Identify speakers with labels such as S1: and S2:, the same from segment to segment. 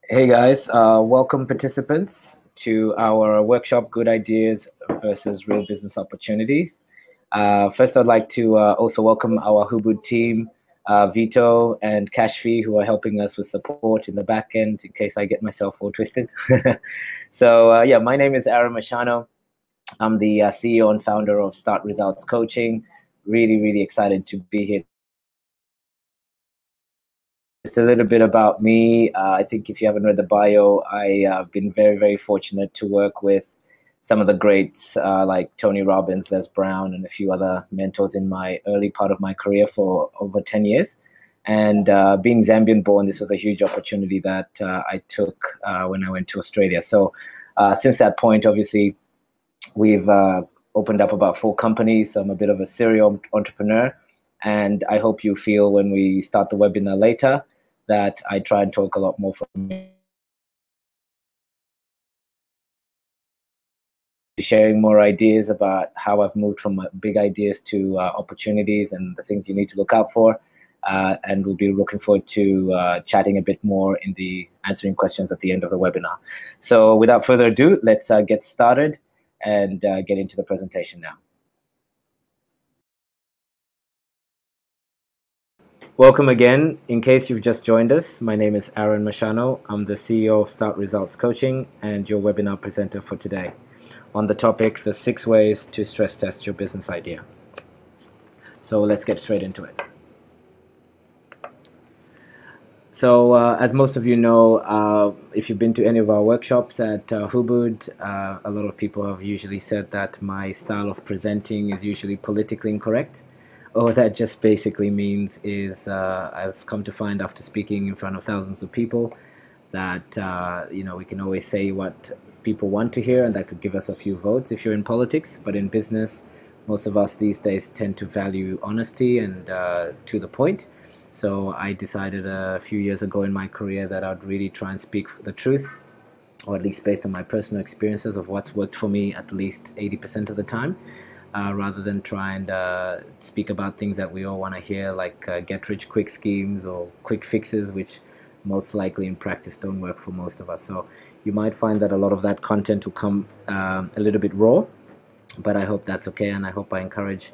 S1: Hey guys, welcome participants to our workshop Good Ideas versus Real Business Opportunities. First, I'd like to also welcome our Hubud team, Vito and Kashfi, who are helping us with support in the back end in case I get myself all twisted. So, my name is Aaron Mashano. I'm the CEO and founder of Start Results Coaching. Really, really excited to be here. Just a little bit about me. I think if you haven't read the bio, I've been very, very fortunate to work with some of the greats like Tony Robbins, Les Brown, and a few other mentors in my early part of my career for over 10 years. And being Zambian born, this was a huge opportunity that I took when I went to Australia. So since that point, obviously, we've opened up about 4 companies. So I'm a bit of a serial entrepreneur. And I hope you feel when we start the webinar later that I try and talk a lot more from sharing more ideas about how I've moved from big ideas to opportunities and the things you need to look out for. And we'll be looking forward to chatting a bit more in the answering questions at the end of the webinar. So without further ado, let's get started and get into the presentation now. Welcome again. In case you've just joined us, my name is Aaron Mashano. I'm the CEO of Start Results Coaching and your webinar presenter for today on the topic, the 6 ways to stress test your business idea. So let's get straight into it. So as most of you know, if you've been to any of our workshops at Hubud, a lot of people have usually said that my style of presenting is usually politically incorrect. All that just basically means is I've come to find after speaking in front of thousands of people that we can always say what people want to hear, and that could give us a few votes if you're in politics. But in business, most of us these days tend to value honesty and to the point. So I decided a few years ago in my career that I'd really try and speak the truth, or at least based on my personal experiences of what's worked for me at least 80% of the time, rather than try and speak about things that we all want to hear, like get-rich-quick schemes or quick fixes, which most likely in practice don't work for most of us. So you might find that a lot of that content will come a little bit raw, but I hope that's okay, and I hope I encourage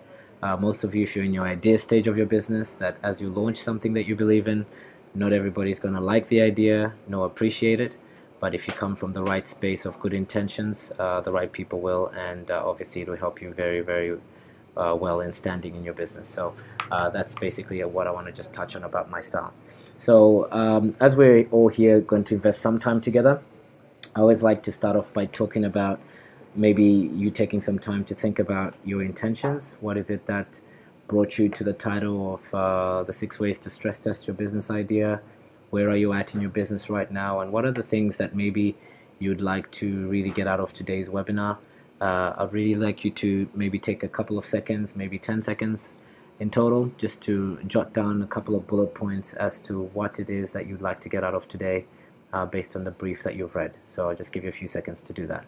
S1: most of you, if you're in your idea stage of your business, that as you launch something that you believe in, not everybody's going to like the idea nor appreciate it, but if you come from the right space of good intentions, the right people will, and obviously it will help you very, very well in standing in your business. So that's basically what I want to just touch on about my style. So as we're all here going to invest some time together, I always like to start off by talking about maybe you taking some time to think about your intentions. What is it that brought you to the title of the 6 ways to stress test your business idea? Where are you at in your business right now? And what are the things that maybe you'd like to really get out of today's webinar? I'd really like you to maybe take a couple of seconds, maybe 10 seconds in total, just to jot down a couple of bullet points as to what it is that you'd like to get out of today based on the brief that you've read. So I'll just give you a few seconds to do that.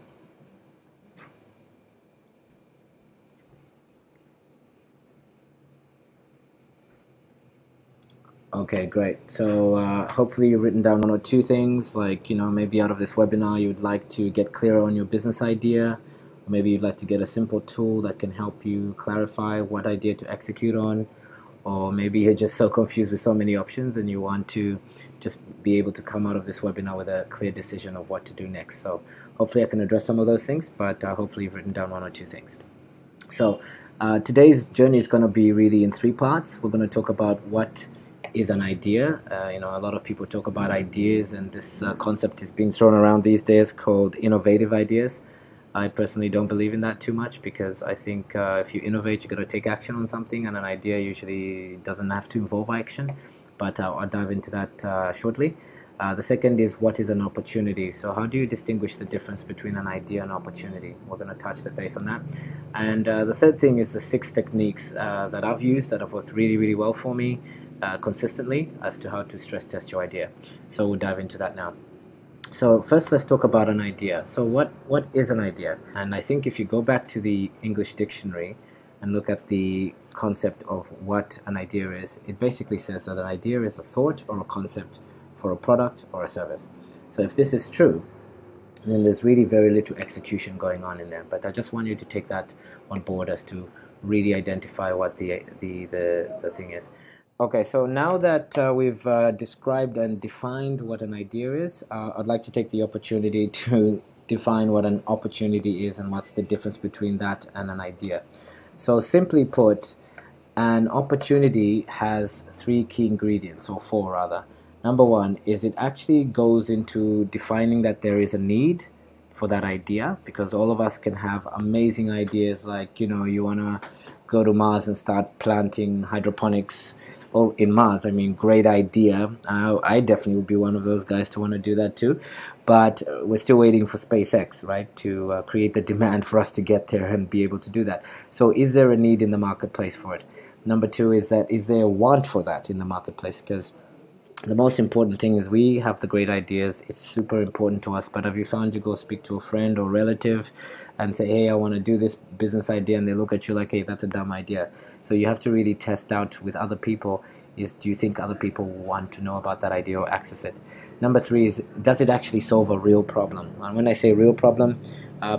S1: Okay, great. So hopefully you've written down 1 or 2 things, like, maybe out of this webinar you would like to get clearer on your business idea, or maybe you'd like to get a simple tool that can help you clarify what idea to execute on, or maybe you're just so confused with so many options and you want to just be able to come out of this webinar with a clear decision of what to do next. So hopefully I can address some of those things, but hopefully you've written down 1 or 2 things. So today's journey is going to be really in 3 parts. We're going to talk about what is an idea. A lot of people talk about ideas, and this concept is being thrown around these days called innovative ideas. I personally don't believe in that too much, because I think if you innovate, you got to take action on something, and an idea usually doesn't have to involve action. But I'll dive into that shortly. The second is, what is an opportunity? So how do you distinguish the difference between an idea and opportunity? We're going to touch the base on that. And the third thing is the 6 techniques that I've used that have worked really, really well for me consistently as to how to stress test your idea. So we'll dive into that now. So first, let's talk about an idea. So what is an idea? And I think if you go back to the English dictionary and look at the concept of what an idea is, it basically says that an idea is a thought or a concept for a product or a service. So if this is true, then there's really very little execution going on in there. But I just want you to take that on board as to really identify what the thing is. Okay, so now that we've described and defined what an idea is, I'd like to take the opportunity to define what an opportunity is and what's the difference between that and an idea. So simply put, an opportunity has three key ingredients, or four rather. Number one is it actually goes into defining that there is a need for that idea, because all of us can have amazing ideas, like, you want to go to Mars and start planting hydroponics. Oh, in Mars, I mean, great idea. I definitely would be one of those guys to want to do that too. But we're still waiting for SpaceX, right, to create the demand for us to get there and be able to do that. So is there a need in the marketplace for it? Number two is there a want for that in the marketplace? Because the most important thing is we have the great ideas. It's super important to us. But have you found you go speak to a friend or relative and say, hey, I want to do this business idea, and they look at you like, hey, that's a dumb idea. So you have to really test out with other people, is do you think other people want to know about that idea or access it? Number three is, does it actually solve a real problem? And when I say real problem,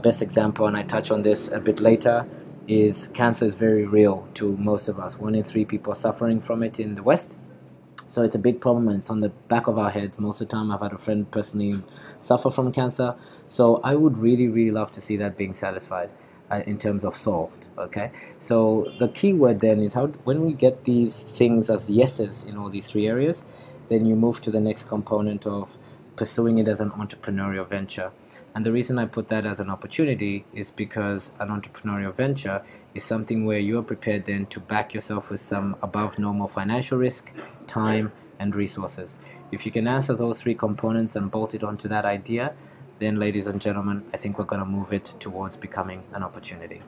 S1: best example, and I touch on this a bit later, is cancer is very real to most of us. 1 in 3 people are suffering from it in the West. So it's a big problem, and it's on the back of our heads most of the time. I've had a friend personally suffer from cancer. So I would really, really love to see that being satisfied in terms of solved. Okay. So the key word then is, how when we get these things as yeses in all these three areas, then you move to the next component of pursuing it as an entrepreneurial venture. And the reason I put that as an opportunity is because an entrepreneurial venture is something where you are prepared then to back yourself with some above normal financial risk, time, and resources. If you can answer those three components and bolt it onto that idea, then, ladies and gentlemen, I think we're going to move it towards becoming an opportunity.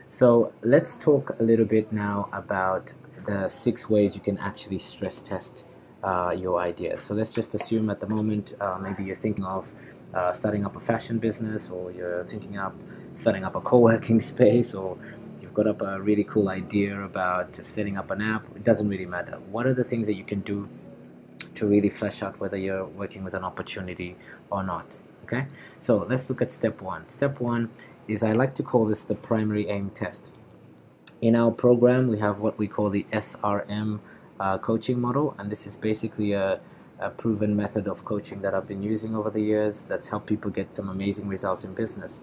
S1: So let's talk a little bit now about the 6 ways you can actually stress test your ideas. So let's just assume at the moment maybe you're thinking of starting up a fashion business, or you're thinking of starting up a co-working space, or you've got up a really cool idea about setting up an app. It doesn't really matter. What are the things that you can do to really flesh out whether you're working with an opportunity or not? Okay, so let's look at step one. Step one is, I like to call this the primary aim test. In our program, we have what we call the SRM coaching model, and this is basically a proven method of coaching that I've been using over the years that's helped people get some amazing results in business.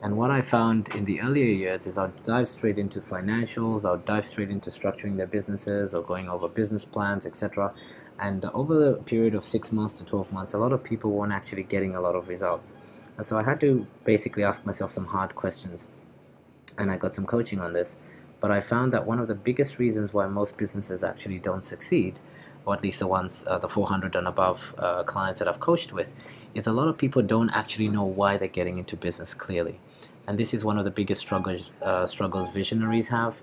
S1: And what I found in the earlier years is I'll dive straight into financials, I'll dive straight into structuring their businesses or going over business plans, etc. And over the period of 6 months to 12 months, a lot of people weren't actually getting a lot of results. And so I had to basically ask myself some hard questions, and I got some coaching on this. But I found that one of the biggest reasons why most businesses actually don't succeed, or at least the ones, the 400 and above clients that I've coached with, is a lot of people don't actually know why they're getting into business clearly. And this is one of the biggest struggles visionaries have,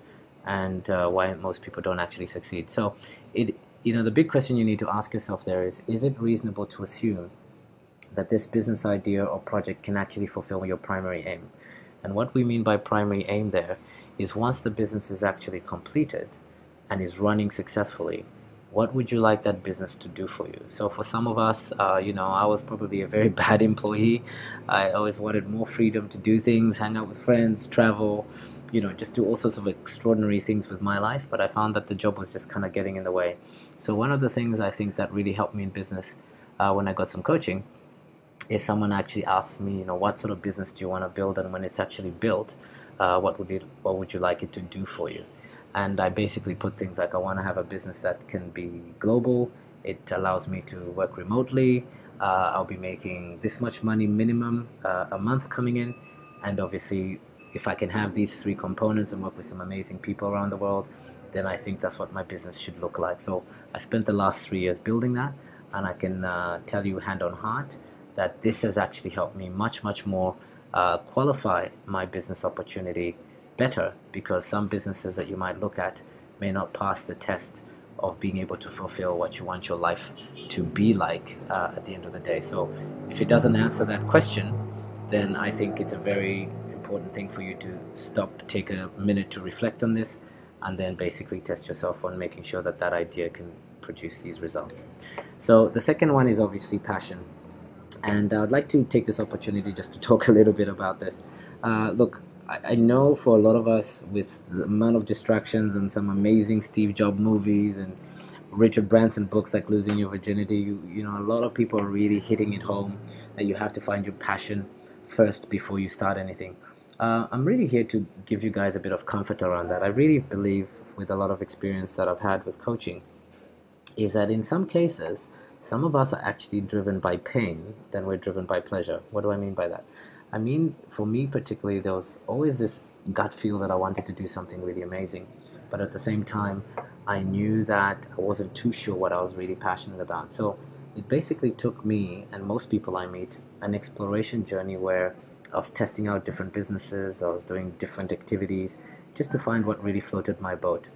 S1: and why most people don't actually succeed. So the big question you need to ask yourself there is it reasonable to assume that this business idea or project can actually fulfill your primary aim? And what we mean by primary aim there is, once the business is actually completed and is running successfully, what would you like that business to do for you? So for some of us, I was probably a very bad employee. I always wanted more freedom to do things, hang out with friends, travel, just do all sorts of extraordinary things with my life. But I found that the job was just kind of getting in the way. So one of the things I think that really helped me in business when I got some coaching is, someone actually asked me, what sort of business do you want to build, and when it's actually built, what would you like it to do for you? And I basically put things like, I want to have a business that can be global. It allows me to work remotely. I'll be making this much money minimum a month coming in, and obviously, if I can have these three components and work with some amazing people around the world, then I think that's what my business should look like. So I spent the last 3 years building that, and I can tell you hand on heart that this has actually helped me much, much more qualify my business opportunity better, because some businesses that you might look at may not pass the test of being able to fulfill what you want your life to be like at the end of the day. So if it doesn't answer that question, then I think it's a very important thing for you to stop, take a minute to reflect on this, and then basically test yourself on making sure that that idea can produce these results. So the second one is obviously passion. And I'd like to take this opportunity just to talk a little bit about this. Look, I know for a lot of us, with the amount of distractions and some amazing Steve Jobs movies and Richard Branson books like Losing Your Virginity, you know, a lot of people are really hitting it home that you have to find your passion first before you start anything. I'm really here to give you guys a bit of comfort around that. I really believe, with a lot of experience that I've had with coaching, is that in some cases, some of us are actually driven by pain than we're driven by pleasure. What do I mean by that? I mean, for me particularly, there was always this gut feel that I wanted to do something really amazing. But at the same time, I knew that I wasn't too sure what I was really passionate about. So it basically took me, and most people I meet, an exploration journey where I was testing out different businesses, I was doing different activities, just to find what really floated my boat.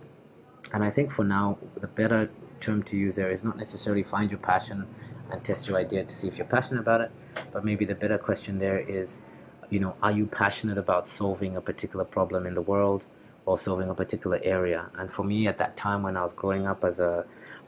S1: And I think for now, the better term to use there is not necessarily find your passion and test your idea to see if you're passionate about it, but maybe the better question there is, you know, are you passionate about solving a particular problem in the world or solving a particular area? And for me, at that time when I was growing up as a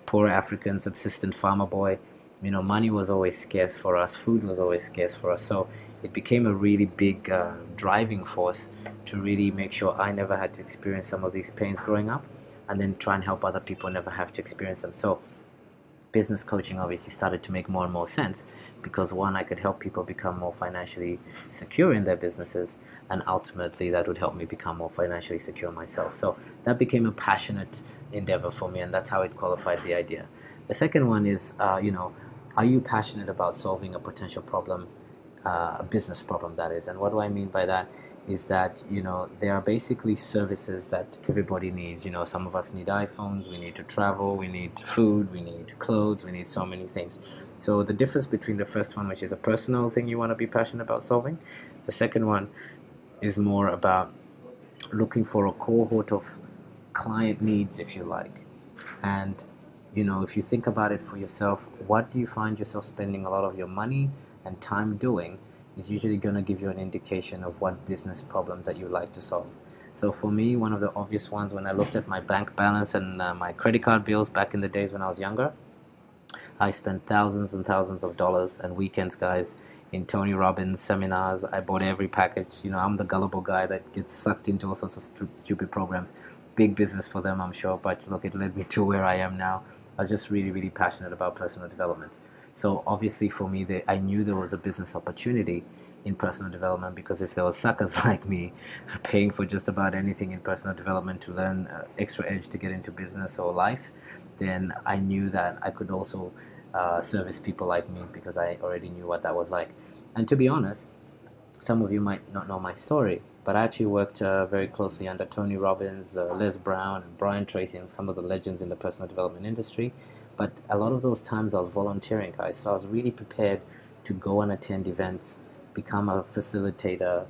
S1: poor African subsistent farmer boy, you know, money was always scarce for us, food was always scarce for us. So it became a really big driving force to really make sure I never had to experience some of these pains growing up, and then try and help other people never have to experience them. So business coaching obviously started to make more and more sense, because one, I could help people become more financially secure in their businesses, and ultimately that would help me become more financially secure myself. So that became a passionate endeavor for me, and that's how it qualified the idea. The second one is, you know, are you passionate about solving a potential problem, a business problem, that is? And what do I mean by that is that, you know, there are basically services that everybody needs. You know, some of us need iPhones, we need to travel, we need food, we need clothes, we need so many things. So the difference between the first one, which is a personal thing you want to be passionate about solving, the second one is more about looking for a cohort of client needs, if you like. And, you know, if you think about it for yourself, what do you find yourself spending a lot of your money and time doing is usually going to give you an indication of what business problems that you like to solve. So for me, one of the obvious ones, when I looked at my bank balance and my credit card bills back in the days when I was younger, I spent thousands and thousands of dollars and weekends, guys, in Tony Robbins seminars. I bought every package. You know, I'm the gullible guy that gets sucked into all sorts of stupid programs. Big business for them, I'm sure, but look, it led me to where I am now. I was just really, really passionate about personal development. So obviously for me, I knew there was a business opportunity in personal development, because if there were suckers like me paying for just about anything in personal development to learn extra edge to get into business or life, then I knew that I could also service people like me, because I already knew what that was like. And to be honest, some of you might not know my story, but I actually worked very closely under Tony Robbins, Les Brown, and Brian Tracy, and some of the legends in the personal development industry. But a lot of those times I was volunteering, guys, so I was really prepared to go and attend events, become a facilitator,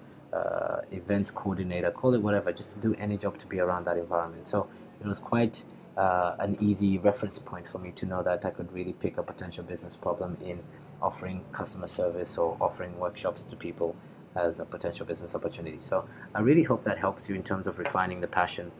S1: events coordinator, call it whatever, just to do any job to be around that environment. So it was quite an easy reference point for me to know that I could really pick a potential business problem in offering customer service or offering workshops to people as a potential business opportunity. So I really hope that helps you in terms of refining the passion,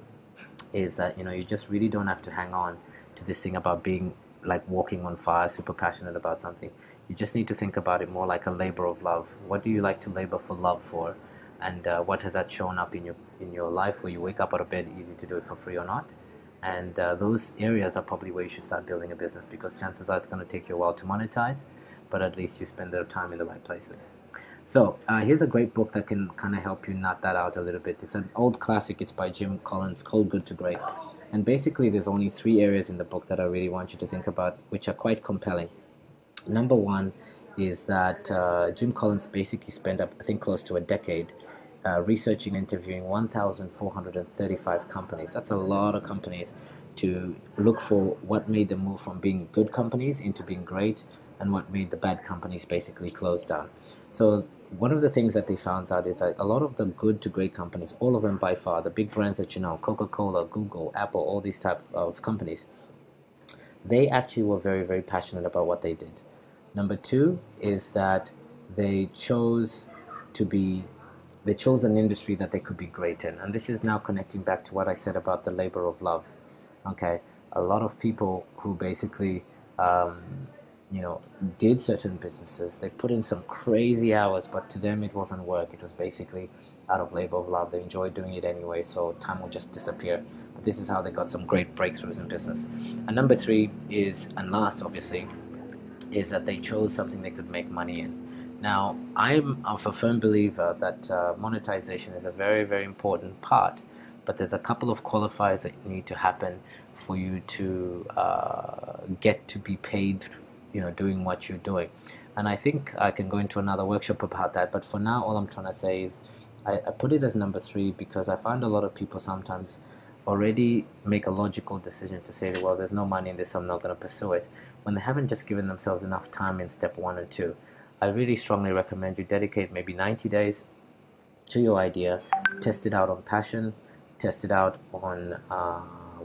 S1: is that, you know, you just really don't have to hang on to this thing about being like walking on fire, super passionate about something. You just need to think about it more like a labor of love. What do you like to labor for love for? And what has that shown up in your life, where you wake up out of bed, easy to do it for free or not? And those areas are probably where you should start building a business, because chances are it's going to take you a while to monetize, but at least you spend the time in the right places. So here's a great book that can kind of help you nut that out a little bit. It's an old classic. It's by Jim Collins, called Good to Great. And basically, there's only three areas in the book that I really want you to think about, which are quite compelling. Number one is that Jim Collins basically spent, I think, close to a decade researching and interviewing 1,435 companies. That's a lot of companies, to look for what made them move from being good companies into being great, and what made the bad companies basically close down. So one of the things that they found out is that a lot of the good to great companies, all of them by far, the big brands that you know, Coca-Cola, Google, Apple, all these type of companies, they actually were very, very passionate about what they did. Number two is that they chose to be they chose an industry that they could be great in. And this is now connecting back to what I said about the labor of love. Okay, a lot of people who basically um, you know, did certain businesses, they put in some crazy hours, but to them it wasn't work. It was basically out of labor of love. They enjoyed doing it anyway, so time will just disappear. But this is how they got some great breakthroughs in business. And number three is, and last obviously, is that they chose something they could make money in. Now, I'm of a firm believer that monetization is a very, very important part, but there's a couple of qualifiers that need to happen for you to get to be paid, doing what you're doing. And I think I can go into another workshop about that, but for now, all I'm trying to say is I put it as number three because I find a lot of people sometimes already make a logical decision to say, well, there's no money in this, so I'm not going to pursue it, when they haven't just given themselves enough time in step one and two. I really strongly recommend you dedicate maybe 90 days to your idea, test it out on passion, test it out on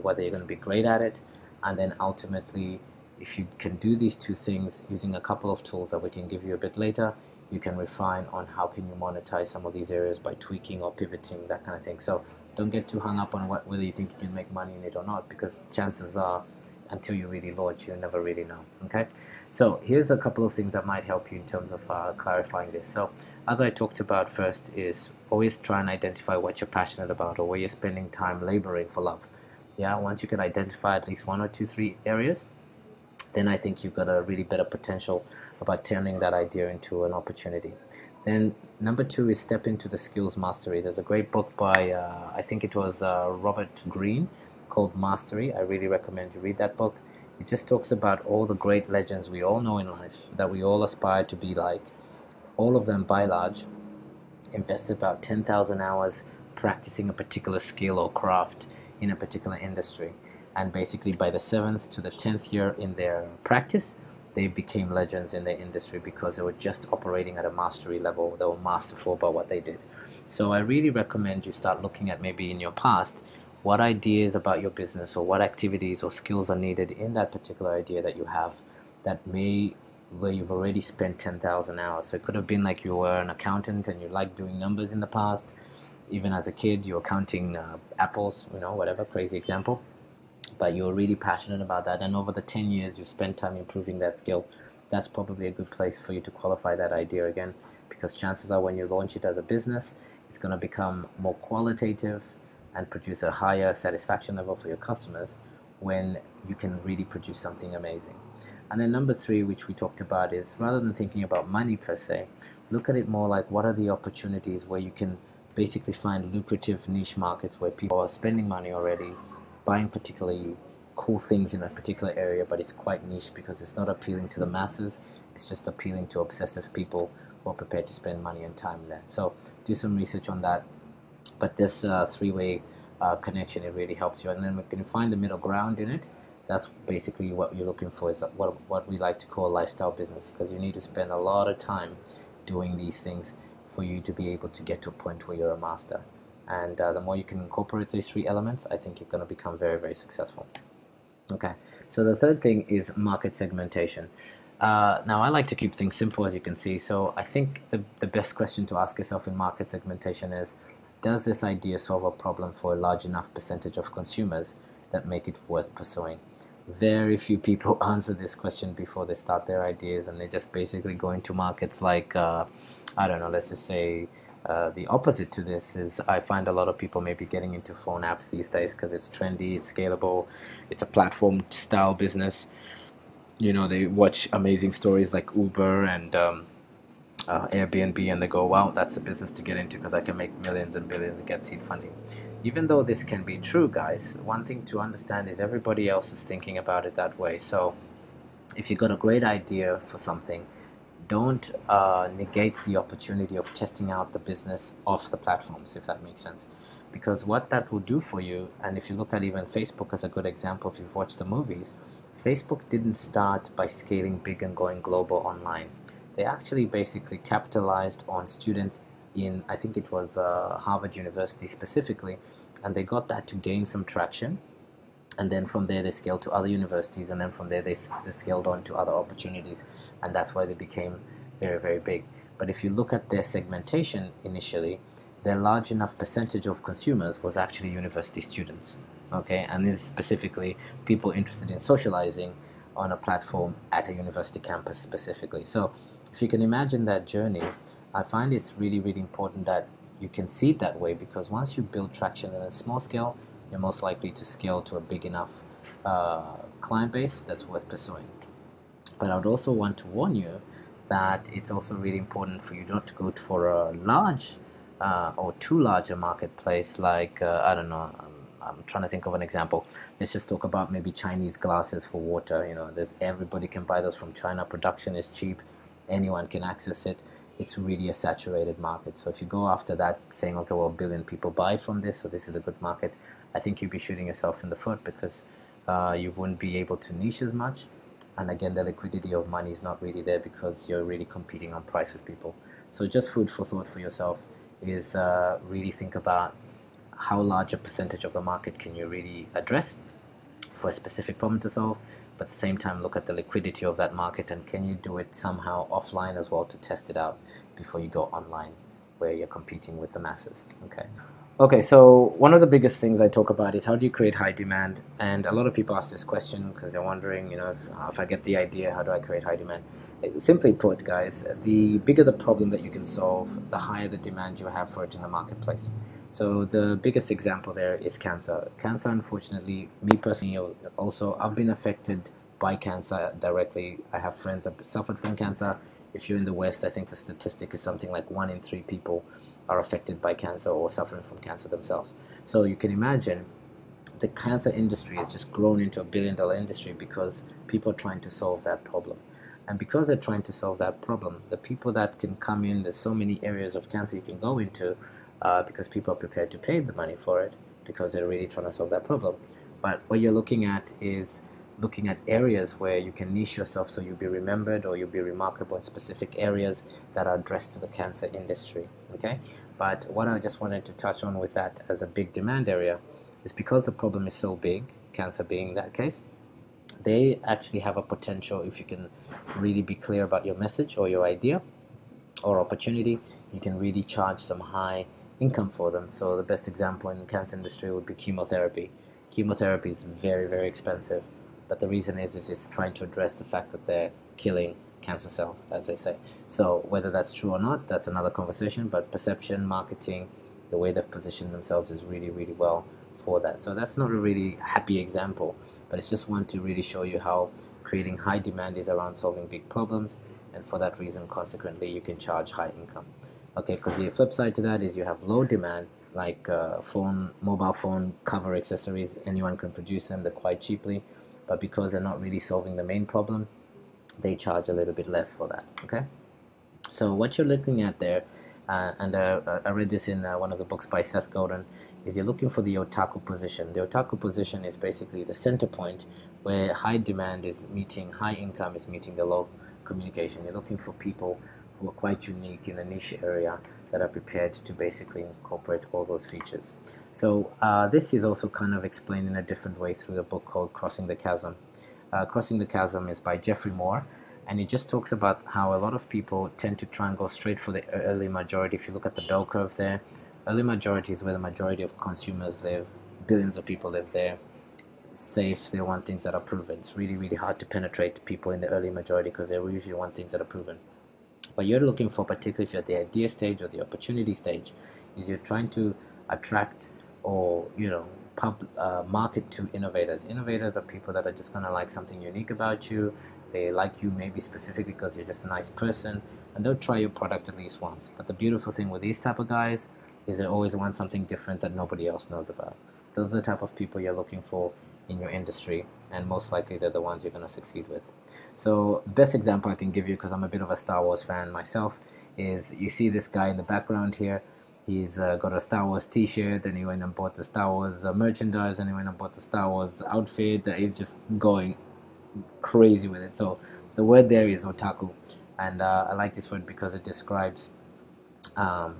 S1: whether you're going to be great at it, and then ultimately, if you can do these two things using a couple of tools that we can give you a bit later, you can refine on how can you monetize some of these areas by tweaking or pivoting, that kind of thing. So don't get too hung up on whether you think you can make money in it or not, because chances are, until you really launch, you'll never really know. Okay, so here's a couple of things that might help you in terms of clarifying this. So as I talked about, first is always try and identify what you're passionate about or where you're spending time laboring for love. Yeah, once you can identify at least one or two, three areas, then I think you've got a really better potential about turning that idea into an opportunity. Then number two is step into the skills mastery. There's a great book by I think it was Robert Greene called Mastery. I really recommend you read that book. It just talks about all the great legends we all know in life that we all aspire to be like. All of them, by large, invested about 10,000 hours practicing a particular skill or craft in a particular industry. And basically, by the 7th to the 10th year in their practice, they became legends in their industry because they were just operating at a mastery level. They were masterful about what they did. So I really recommend you start looking at maybe in your past what ideas about your business or what activities or skills are needed in that particular idea that you have that may where you've already spent 10,000 hours. So it could have been like you were an accountant and you liked doing numbers in the past. Even as a kid, you were counting apples, whatever, crazy example. But you're really passionate about that. And over the 10 years, you spent time improving that skill. That's probably a good place for you to qualify that idea again, because chances are when you launch it as a business, it's going to become more qualitative and produce a higher satisfaction level for your customers when you can really produce something amazing. And then number three, which we talked about, is rather than thinking about money per se, look at it more like what are the opportunities where you can basically find lucrative niche markets where people are spending money already, buying particularly cool things in a particular area, but it's quite niche because it's not appealing to the masses. It's just appealing to obsessive people who are prepared to spend money and time there. So do some research on that. But this three-way connection, it really helps you. And then we can find the middle ground in it. That's basically what you're looking for, is what we like to call a lifestyle business, because you need to spend a lot of time doing these things for you to be able to get to a point where you're a master. And the more you can incorporate these three elements, I think you're going to become very, very successful. Okay, so the third thing is market segmentation. Now, I like to keep things simple, as you can see. So I think the best question to ask yourself in market segmentation is, does this idea solve a problem for a large enough percentage of consumers that make it worth pursuing? Very few people answer this question before they start their ideas, and they just basically go into markets like, I don't know, let's just say the opposite to this is I find a lot of people maybe getting into phone apps these days because it's trendy, it's scalable, it's a platform style business. They watch amazing stories like Uber and Airbnb, and they go, wow, that's a business to get into because I can make millions and billions and get seed funding. Even though this can be true, guys, one thing to understand is everybody else is thinking about it that way. So if you've got a great idea for something, don't negate the opportunity of testing out the business off the platforms, if that makes sense. Because what that will do for you, and if you look at even Facebook as a good example, if you've watched the movies, Facebook didn't start by scaling big and going global online. They actually basically capitalized on students in, I think it was Harvard University specifically, and they got that to gain some traction. And then from there they scaled to other universities, and then from there they scaled on to other opportunities, and that's why they became very, very big. But if you look at their segmentation initially, their large enough percentage of consumers was actually university students. Okay, and this is specifically people interested in socializing on a platform at a university campus specifically. So if you can imagine that journey, I find it's really, really important that you can see it that way, because once you build traction at a small scale, you're most likely to scale to a big enough client base that's worth pursuing. But I would also want to warn you that it's also really important for you not to go for a large or too large a marketplace, like I don't know. I'm trying to think of an example. Let's just talk about maybe Chinese glasses for water. You know, there's everybody can buy those from China. Production is cheap. Anyone can access it. It's really a saturated market. So if you go after that, saying, okay, well, a billion people buy from this, so this is a good market, I think you'd be shooting yourself in the foot, because you wouldn't be able to niche as much. And again, the liquidity of money is not really there, because you're really competing on price with people. So just food for thought for yourself is really think about how large a percentage of the market can you really address for a specific problem to solve, but at the same time look at the liquidity of that market, and can you do it somehow offline as well to test it out before you go online where you're competing with the masses. Okay. Okay, so one of the biggest things I talk about is how do you create high demand? And a lot of people ask this question because they're wondering, if I get the idea, how do I create high demand? Simply put, guys, the bigger the problem that you can solve, the higher the demand you have for it in the marketplace. So the biggest example there is cancer. Cancer, unfortunately, me personally, also, I've been affected by cancer directly. I have friends that suffered from cancer. If you're in the West, I think the statistic is something like 1 in 3 people are affected by cancer or suffering from cancer themselves. So you can imagine the cancer industry has just grown into a $1 billion industry because people are trying to solve that problem. And because they're trying to solve that problem, the people that can come in, there's so many areas of cancer you can go into, because people are prepared to pay the money for it because they're really trying to solve that problem. But what you're looking at is looking at areas where you can niche yourself so you'll be remembered or you'll be remarkable in specific areas that are addressed to the cancer industry. Okay, but what I just wanted to touch on with that as a big demand area is because the problem is so big, cancer being that case, they actually have a potential. If you can really be clear about your message or your idea or opportunity, you can really charge some high income for them. So the best example in the cancer industry would be chemotherapy. Chemotherapy is very, very expensive, but the reason is it's trying to address the fact that they're killing cancer cells, as they say. So whether that's true or not, that's another conversation, but perception, marketing, the way they've positioned themselves is really, really well for that. So that's not a really happy example, but it's just one to really show you how creating high demand is around solving big problems, and for that reason, consequently, you can charge high income. Okay, because the flip side to that is you have low demand, like mobile phone cover accessories. Anyone can produce them, they're quite cheaply, but because they're not really solving the main problem, they charge a little bit less for that. Okay, so what you're looking at there, and I read this in one of the books by Seth Godin, is you're looking for the otaku position. The otaku position is basically the center point where high demand is meeting high income is meeting the low communication. You're looking for people who are quite unique in a niche area that are prepared to basically incorporate all those features. So this is also kind of explained in a different way through a book called Crossing the Chasm. Crossing the Chasm is by Jeffrey Moore, and it just talks about how a lot of people tend to try and go straight for the early majority. If you look at the bell curve there, early majority is where the majority of consumers live. Billions of people live there. Safe, they want things that are proven. It's really, really hard to penetrate people in the early majority because they usually want things that are proven. What you're looking for, particularly if you're at the idea stage or the opportunity stage, is you're trying to attract or market to innovators. Innovators are people that are just going to like something unique about you. They like you maybe specifically because you're just a nice person, and they'll try your product at least once. But the beautiful thing with these type of guys is they always want something different that nobody else knows about. Those are the type of people you're looking for in your industry, and most likely they're the ones you're going to succeed with. So the best example I can give you, because I'm a bit of a Star Wars fan myself, is you see this guy in the background here. He's got a Star Wars t-shirt, and he went and bought the Star Wars merchandise, and he went and bought the Star Wars outfit. He's just going crazy with it. So the word there is otaku, and I like this word because it describes um,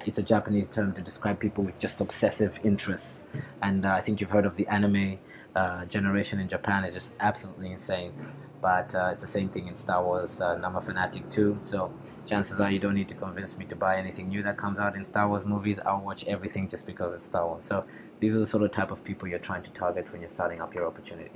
S1: it's a Japanese term to describe people with just obsessive interests. And I think you've heard of the anime generation in Japan is just absolutely insane. But it's the same thing in Star Wars. I'm a fanatic too, so chances are you don't need to convince me to buy anything new that comes out in Star Wars movies. I'll watch everything just because it's Star Wars. So these are the sort of type of people you're trying to target when you're starting up your opportunity.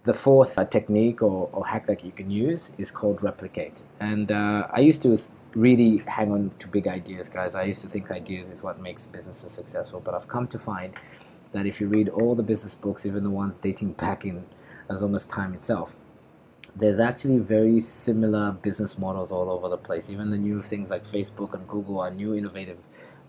S1: The fourth technique or hack that you can use is called replicate. And I used to really hang on to big ideas, guys. I used to think ideas is what makes businesses successful, but I've come to find that if you read all the business books, even the ones dating back in as long as time itself, there's actually very similar business models all over the place. Even the new things like Facebook and Google are new innovative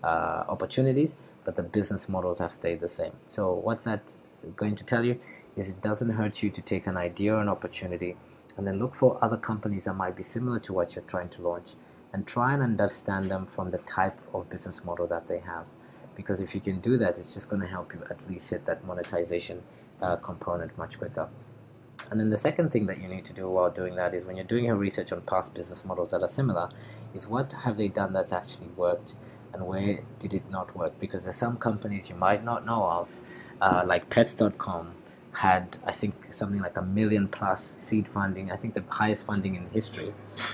S1: opportunities, but the business models have stayed the same. So what's that going to tell you is it doesn't hurt you to take an idea or an opportunity and then look for other companies that might be similar to what you're trying to launch and try and understand them from the type of business model that they have. Because if you can do that, it's just going to help you at least hit that monetization component much quicker. And then the second thing that you need to do while doing that is when you're doing your research on past business models that are similar, is what have they done that's actually worked and where did it not work? Because there's some companies you might not know of, like pets.com had, I think, something like 1 million plus seed funding. I think the highest funding in history.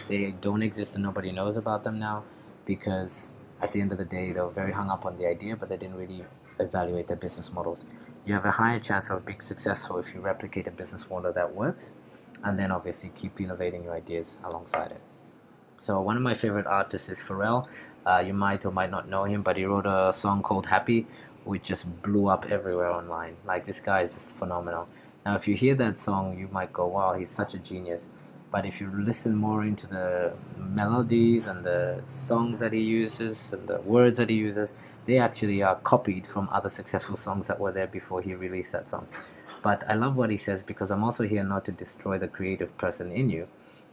S1: They don't exist and nobody knows about them now because at the end of the day, they were very hung up on the idea, but they didn't really evaluate their business models. You have a higher chance of being successful if you replicate a business model that works, and then obviously keep innovating your ideas alongside it. So one of my favorite artists is Pharrell. You might or might not know him, but he wrote a song called Happy, which just blew up everywhere online. Like, this guy is just phenomenal. Now, if you hear that song, you might go, wow, he's such a genius. But if you listen more into the melodies and the songs that he uses and the words that he uses, they actually are copied from other successful songs that were there before he released that song. But I love what he says because I'm also here not to destroy the creative person in you.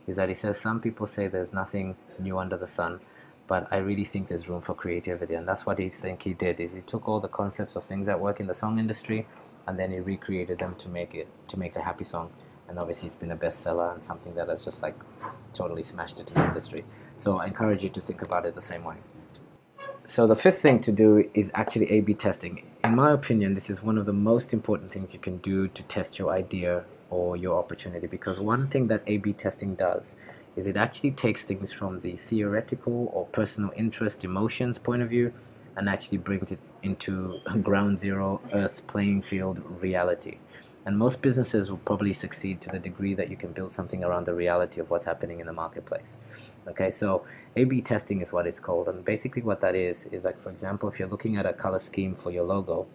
S1: Is that he says some people say there's nothing new under the sun, but I really think there's room for creativity, and that's what he did. Is he took all the concepts of things that work in the song industry, and then he recreated them to make a happy song. And obviously, it's been a bestseller and something that has just like totally smashed it in the industry. So I encourage you to think about it the same way. So the fifth thing to do is actually A/B testing. In my opinion, this is one of the most important things you can do to test your idea or your opportunity, because one thing that A/B testing does is it actually takes things from the theoretical or personal interest, emotions point of view, and actually brings it into ground zero, earth playing field reality. And most businesses will probably succeed to the degree that you can build something around the reality of what's happening in the marketplace. Okay, so A/B testing is what it's called, and basically what that is like, for example, if you're looking at a color scheme for your logo,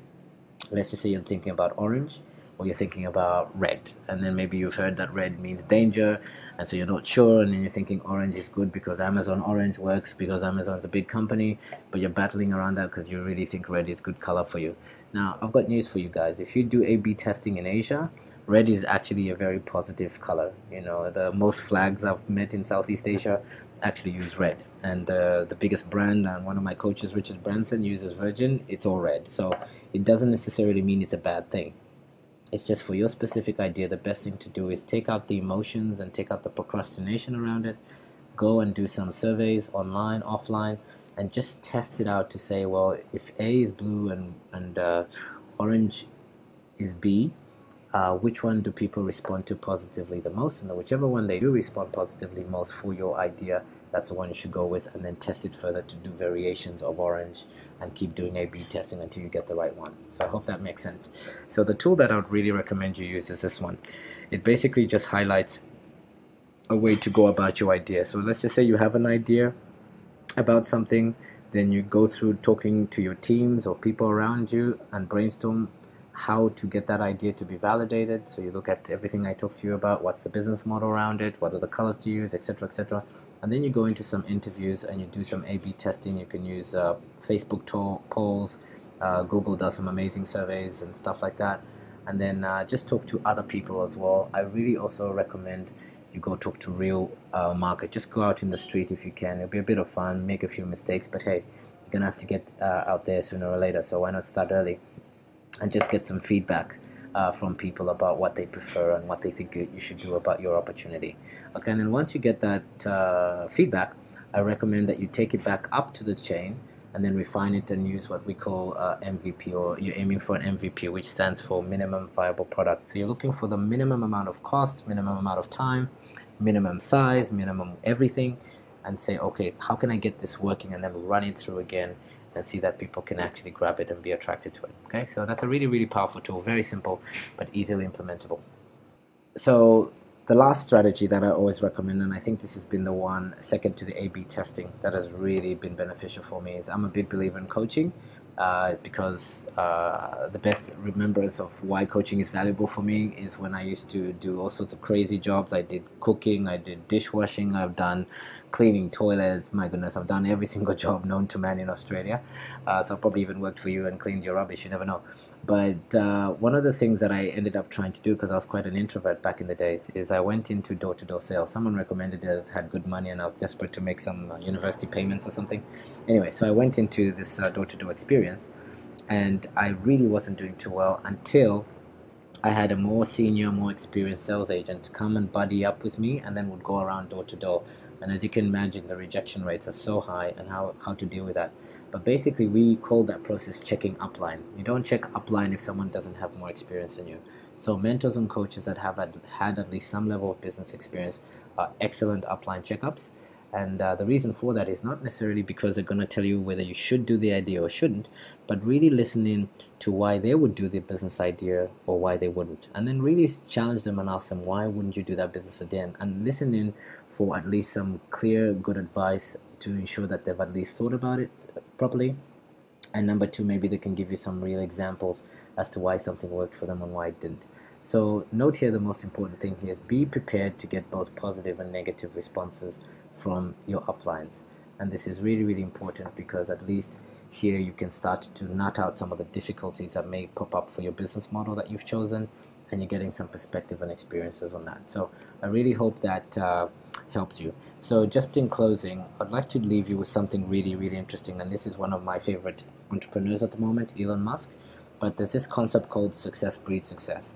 S1: let's just say you're thinking about orange or you're thinking about red, and then maybe you've heard that red means danger, and so you're not sure, and then you're thinking orange is good because Amazon orange works because Amazon's a big company, but you're battling around that because you really think red is good color for you. Now I've got news for you guys. If you do A/B testing in Asia, red is actually a very positive color. You know, the most flags I've met in Southeast Asia actually use red, and the biggest brand, and one of my coaches, Richard Branson, uses Virgin. It's all red, so it doesn't necessarily mean it's a bad thing. It's just for your specific idea, the best thing to do is take out the emotions and take out the procrastination around it. Go and do some surveys online, offline, and just test it out to say, well, if A is blue and orange is B, which one do people respond to positively the most? And whichever one they do respond positively most for your idea, that's the one you should go with, and then test it further to do variations of orange and keep doing A/B testing until you get the right one. So I hope that makes sense. So the tool that I would really recommend you use is this one. It basically just highlights a way to go about your idea. So let's just say you have an idea about something, then you go through talking to your teams or people around you and brainstorm how to get that idea to be validated. So you look at everything I talked to you about, what's the business model around it, what are the colors to use, etc., etc. And then you go into some interviews and you do some A/B testing. You can use Facebook polls, Google does some amazing surveys and stuff like that. And then just talk to other people as well. I really also recommend you go talk to real market. Just go out in the street if you can. It'll be a bit of fun, make a few mistakes, but hey, you're gonna have to get out there sooner or later, so why not start early and just get some feedback from people about what they prefer and what they think you should do about your opportunity. Okay, and then once you get that feedback, I recommend that you take it back up to the chain and then refine it and use what we call MVP, or you're aiming for an MVP, which stands for minimum viable product. So you're looking for the minimum amount of cost, minimum amount of time, minimum size, minimum everything, and say, okay, how can I get this working, and then run it through again and see that people can actually grab it and be attracted to it. Okay, so that's a really, really powerful tool, very simple but easily implementable. So the last strategy that I always recommend, and I think this has been the one second to the A/B testing that has really been beneficial for me, is I'm a big believer in coaching, because the best remembrance of why coaching is valuable for me is when I used to do all sorts of crazy jobs. I did cooking, I did dishwashing, I've done cleaning toilets. My goodness, I've done every single job known to man in Australia. So I've probably even worked for you and cleaned your rubbish. You never know. But one of the things that I ended up trying to do, because I was quite an introvert back in the days, is I went into door-to-door sales. Someone recommended it, it had good money, and I was desperate to make some university payments or something. Anyway, so I went into this door-to-door experience, and I really wasn't doing too well until I had a more senior, more experienced sales agent come and buddy up with me, and then would go around door to door. And as you can imagine, the rejection rates are so high, and how to deal with that. But basically, we call that process checking upline. You don't check upline if someone doesn't have more experience than you. So mentors and coaches that have had at least some level of business experience are excellent upline checkups. And the reason for that is not necessarily because they're going to tell you whether you should do the idea or shouldn't, but really listening to why they would do the business idea or why they wouldn't. And then really challenge them and ask them, why wouldn't you do that business again? And listening for at least some clear, good advice to ensure that they've at least thought about it properly. And number two, maybe they can give you some real examples as to why something worked for them and why it didn't. So note here, the most important thing here is be prepared to get both positive and negative responses from your uplines. And this is really, really important, because at least here you can start to nut out some of the difficulties that may pop up for your business model that you've chosen, and you're getting some perspective and experiences on that. So I really hope that helps you. So just in closing, I'd like to leave you with something really, really interesting, and this is one of my favorite entrepreneurs at the moment, Elon Musk. But there's this concept called success breeds success.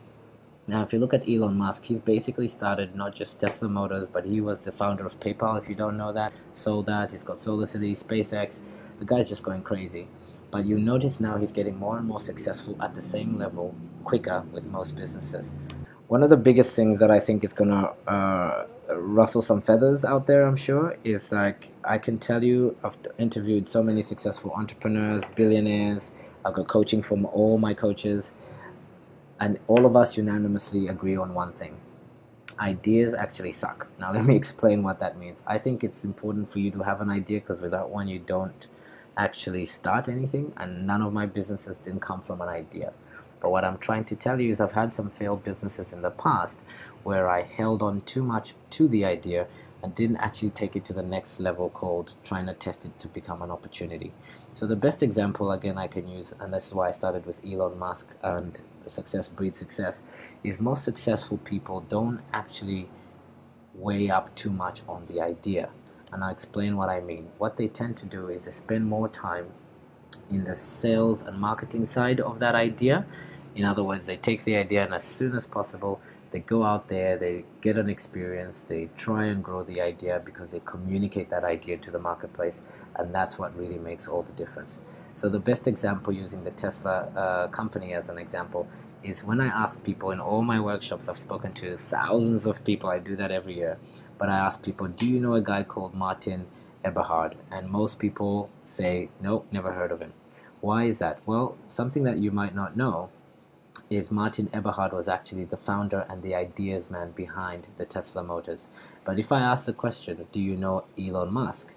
S1: Now, if you look at Elon Musk, he's basically started not just Tesla Motors, but he was the founder of PayPal. If you don't know that, sold that. He's got SolarCity, SpaceX. The guy's just going crazy. But you notice now he's getting more and more successful at the same level, quicker with most businesses. One of the biggest things that I think is gonna rustle some feathers out there, I'm sure, is like, I can tell you, I've interviewed so many successful entrepreneurs, billionaires. I've got coaching from all my coaches, and all of us unanimously agree on one thing: ideas actually suck. Now let me explain what that means. I think it's important for you to have an idea, because without one you don't actually start anything, and none of my businesses didn't come from an idea. But what I'm trying to tell you is I've had some failed businesses in the past where I held on too much to the idea and didn't actually take it to the next level, called trying to test it to become an opportunity. So the best example, again, I can use, and this is why I started with Elon Musk and success breeds success, is most successful people don't actually weigh up too much on the idea. And I'll explain what I mean. What they tend to do is they spend more time in the sales and marketing side of that idea. In other words, they take the idea, and as soon as possible, they go out there, they get an experience, they try and grow the idea, because they communicate that idea to the marketplace, and that's what really makes all the difference. So the best example, using the Tesla company as an example, is when I ask people in all my workshops. I've spoken to thousands of people, I do that every year, but I ask people, do you know a guy called Martin Eberhard? And most people say, nope, never heard of him. Why is that? Well, something that you might not know is Martin Eberhard was actually the founder and the ideas man behind the Tesla Motors. But if I ask the question, do you know Elon Musk?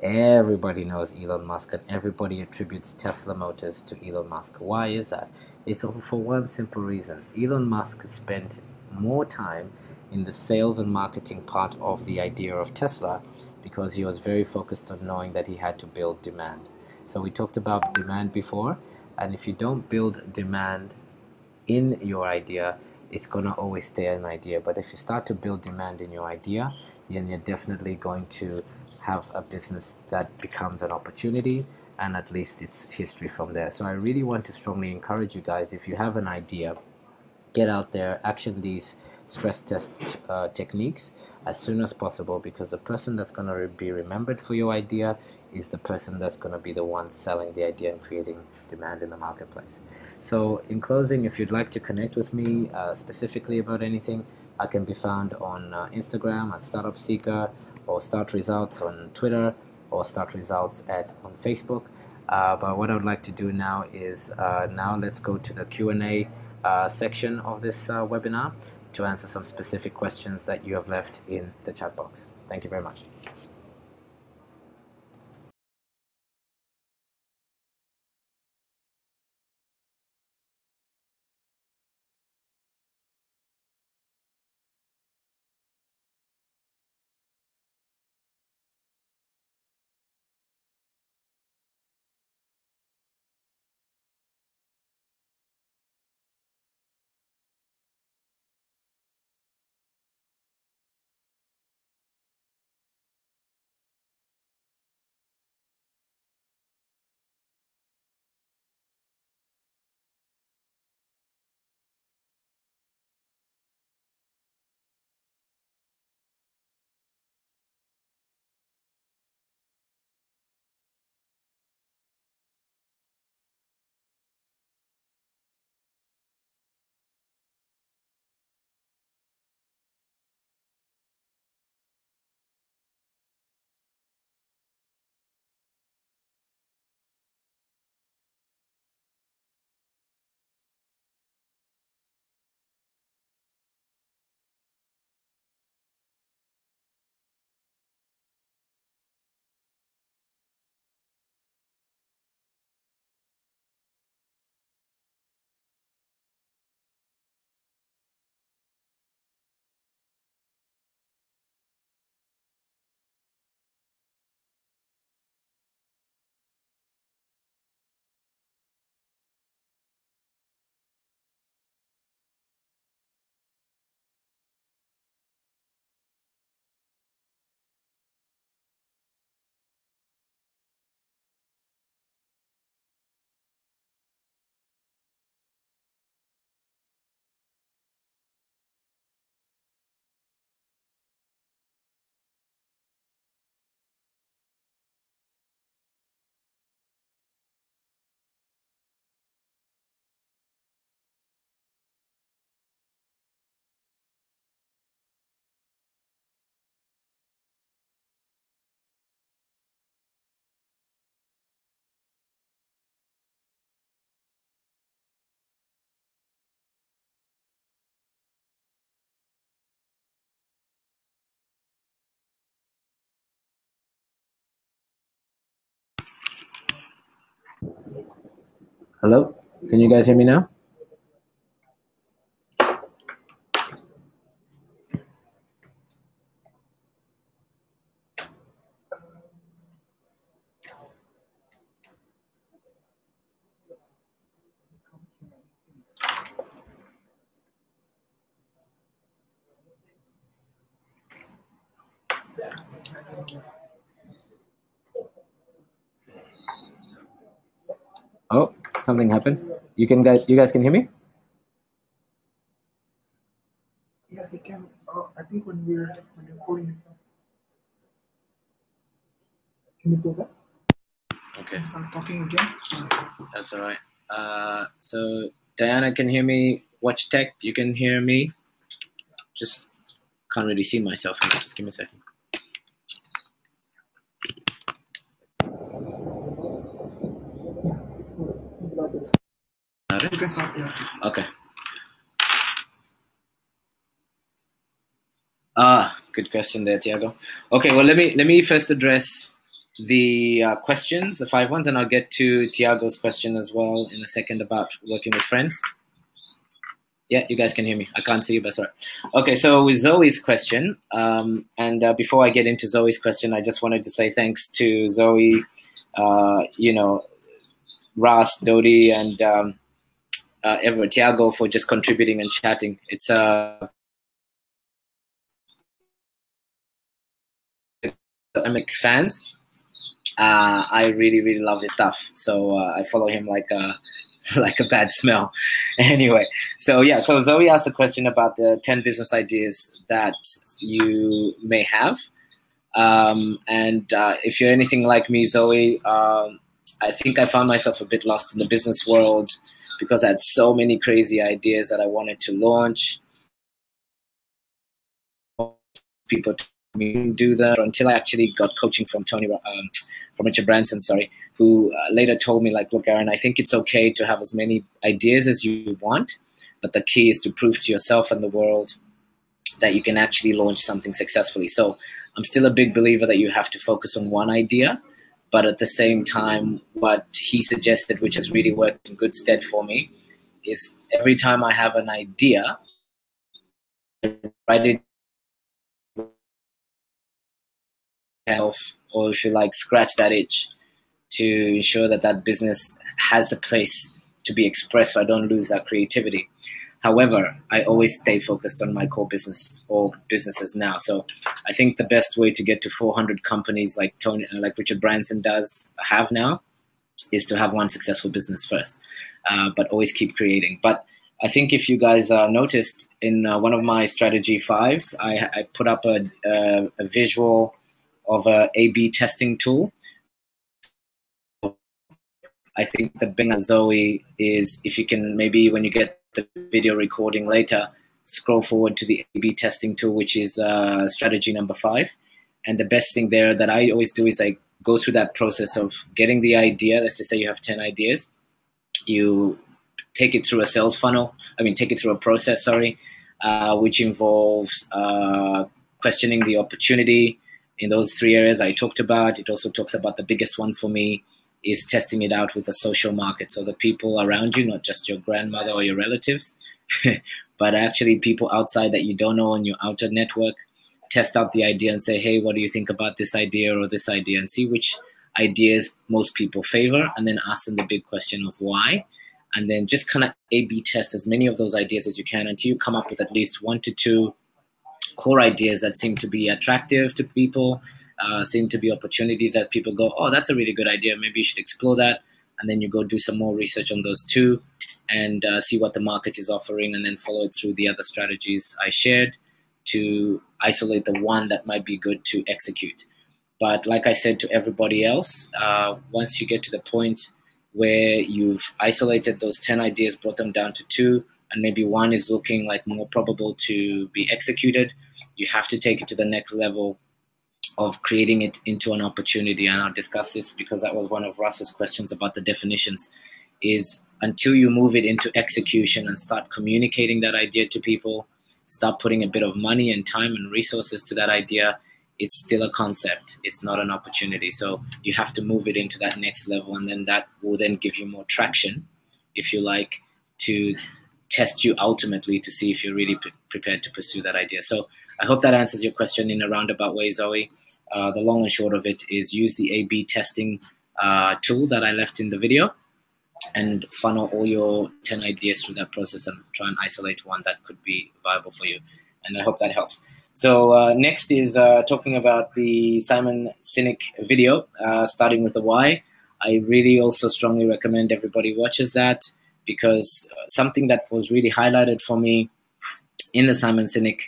S1: Everybody knows Elon Musk, and everybody attributes Tesla Motors to Elon Musk. Why is that? It's for one simple reason. Elon Musk spent more time in the sales and marketing part of the idea of Tesla, because he was very focused on knowing that he had to build demand. So we talked about demand before, and if you don't build demand in your idea, it's gonna always stay an idea. But if you start to build demand in your idea, then you're definitely going to have a business that becomes an opportunity, and at least it's history from there. So I really want to strongly encourage you guys, if you have an idea, get out there, action these stress test techniques as soon as possible, because the person that's going to be remembered for your idea is the person that's going to be the one selling the idea and creating demand in the marketplace. So in closing, if you'd like to connect with me specifically about anything, I can be found on Instagram at Startup Seeker, or Start Results on Twitter, or Start Results on Facebook. But what I would like to do now is now let's go to the Q&A section of this webinar to answer some specific questions that you have left in the chat box. Thank you very much. Hello, can you guys hear me now? Oh, something happened. You guys can hear me?
S2: Yeah, he can. I think when you're recording, can you pull that?
S1: Okay.
S2: And start talking again. Sorry.
S1: That's all right. So Diana can hear me. Watch Tech, you can hear me. Just can't really see myself. Just give me a second.
S2: You can start, yeah.
S1: Okay. Good question there, Tiago. Okay, well let me first address the questions, the 5 ones, and I'll get to Tiago's question as well in a second about working with friends. Yeah, you guys can hear me. I can't see you, but sorry. Okay, so with Zoe's question, and before I get into Zoe's question, I just wanted to say thanks to Zoe, Ras, Dodi, and Everett, Tiago for just contributing and chatting. It's I'm a fans. I really love his stuff. So I follow him like like a bad smell. Anyway, so yeah, so Zoe asked a question about the 10 business ideas that you may have. And if you're anything like me, Zoe, I think I found myself a bit lost in the business world because I had so many crazy ideas that I wanted to launch. People told me to do that until I actually got coaching from from Richard Branson, sorry, who later told me, like, look, Aaron, I think it's okay to have as many ideas as you want, but the key is to prove to yourself and the world that you can actually launch something successfully. So I'm still a big believer that you have to focus on one idea, but at the same time, what he suggested, which has really worked in good stead for me, is every time I have an idea, I write it down, or if you like, scratch that itch to ensure that that business has a place to be expressed so I don't lose that creativity. However, I always stay focused on my core business or businesses now. So I think the best way to get to 400 companies like Richard Branson have now is to have one successful business first, but always keep creating. But I think if you guys noticed in one of my strategy fives, I put up a visual of a A/B testing tool. I think the big thing, Zoe, is if you can maybe when you get the video recording later, scroll forward to the A/B testing tool, which is strategy number 5. And the best thing there that I always do is I go through that process of getting the idea. Let's just say you have 10 ideas. You take it through a sales funnel. Take it through a process, which involves questioning the opportunity in those 3 areas I talked about. It also talks about the biggest one for me is testing it out with the social market. So the people around you, not just your grandmother or your relatives, but actually people outside that you don't know in your outer network. Test out the idea and say, hey, what do you think about this idea or this idea? And see which ideas most people favor, and then ask them the big question of why. And then just kind of A/B test as many of those ideas as you can until you come up with at least 1 to 2 core ideas that seem to be attractive to people, seem to be opportunities that people go, oh, that's a really good idea. Maybe you should explore that. And then you go do some more research on those 2 and see what the market is offering, and then follow it through the other strategies I shared to isolate the one that might be good to execute. But like I said to everybody else, once you get to the point where you've isolated those 10 ideas, brought them down to 2, and maybe 1 is looking like more probable to be executed, you have to take it to the next level of creating it into an opportunity. And I'll discuss this because that was one of Russ's questions about the definitions, is until you move it into execution and start communicating that idea to people, start putting a bit of money and time and resources to that idea, it's still a concept. It's not an opportunity. So you have to move it into that next level, and then that will then give you more traction, if you like, to test you ultimately to see if you're really prepared to pursue that idea. So I hope that answers your question in a roundabout way, Zoe. The long and short of it is use the A/B testing tool that I left in the video and funnel all your 10 ideas through that process and try and isolate one that could be viable for you. And I hope that helps. So next is talking about the Simon Sinek video, starting with the why. I really also strongly recommend everybody watches that, because something that was really highlighted for me in the Simon Sinek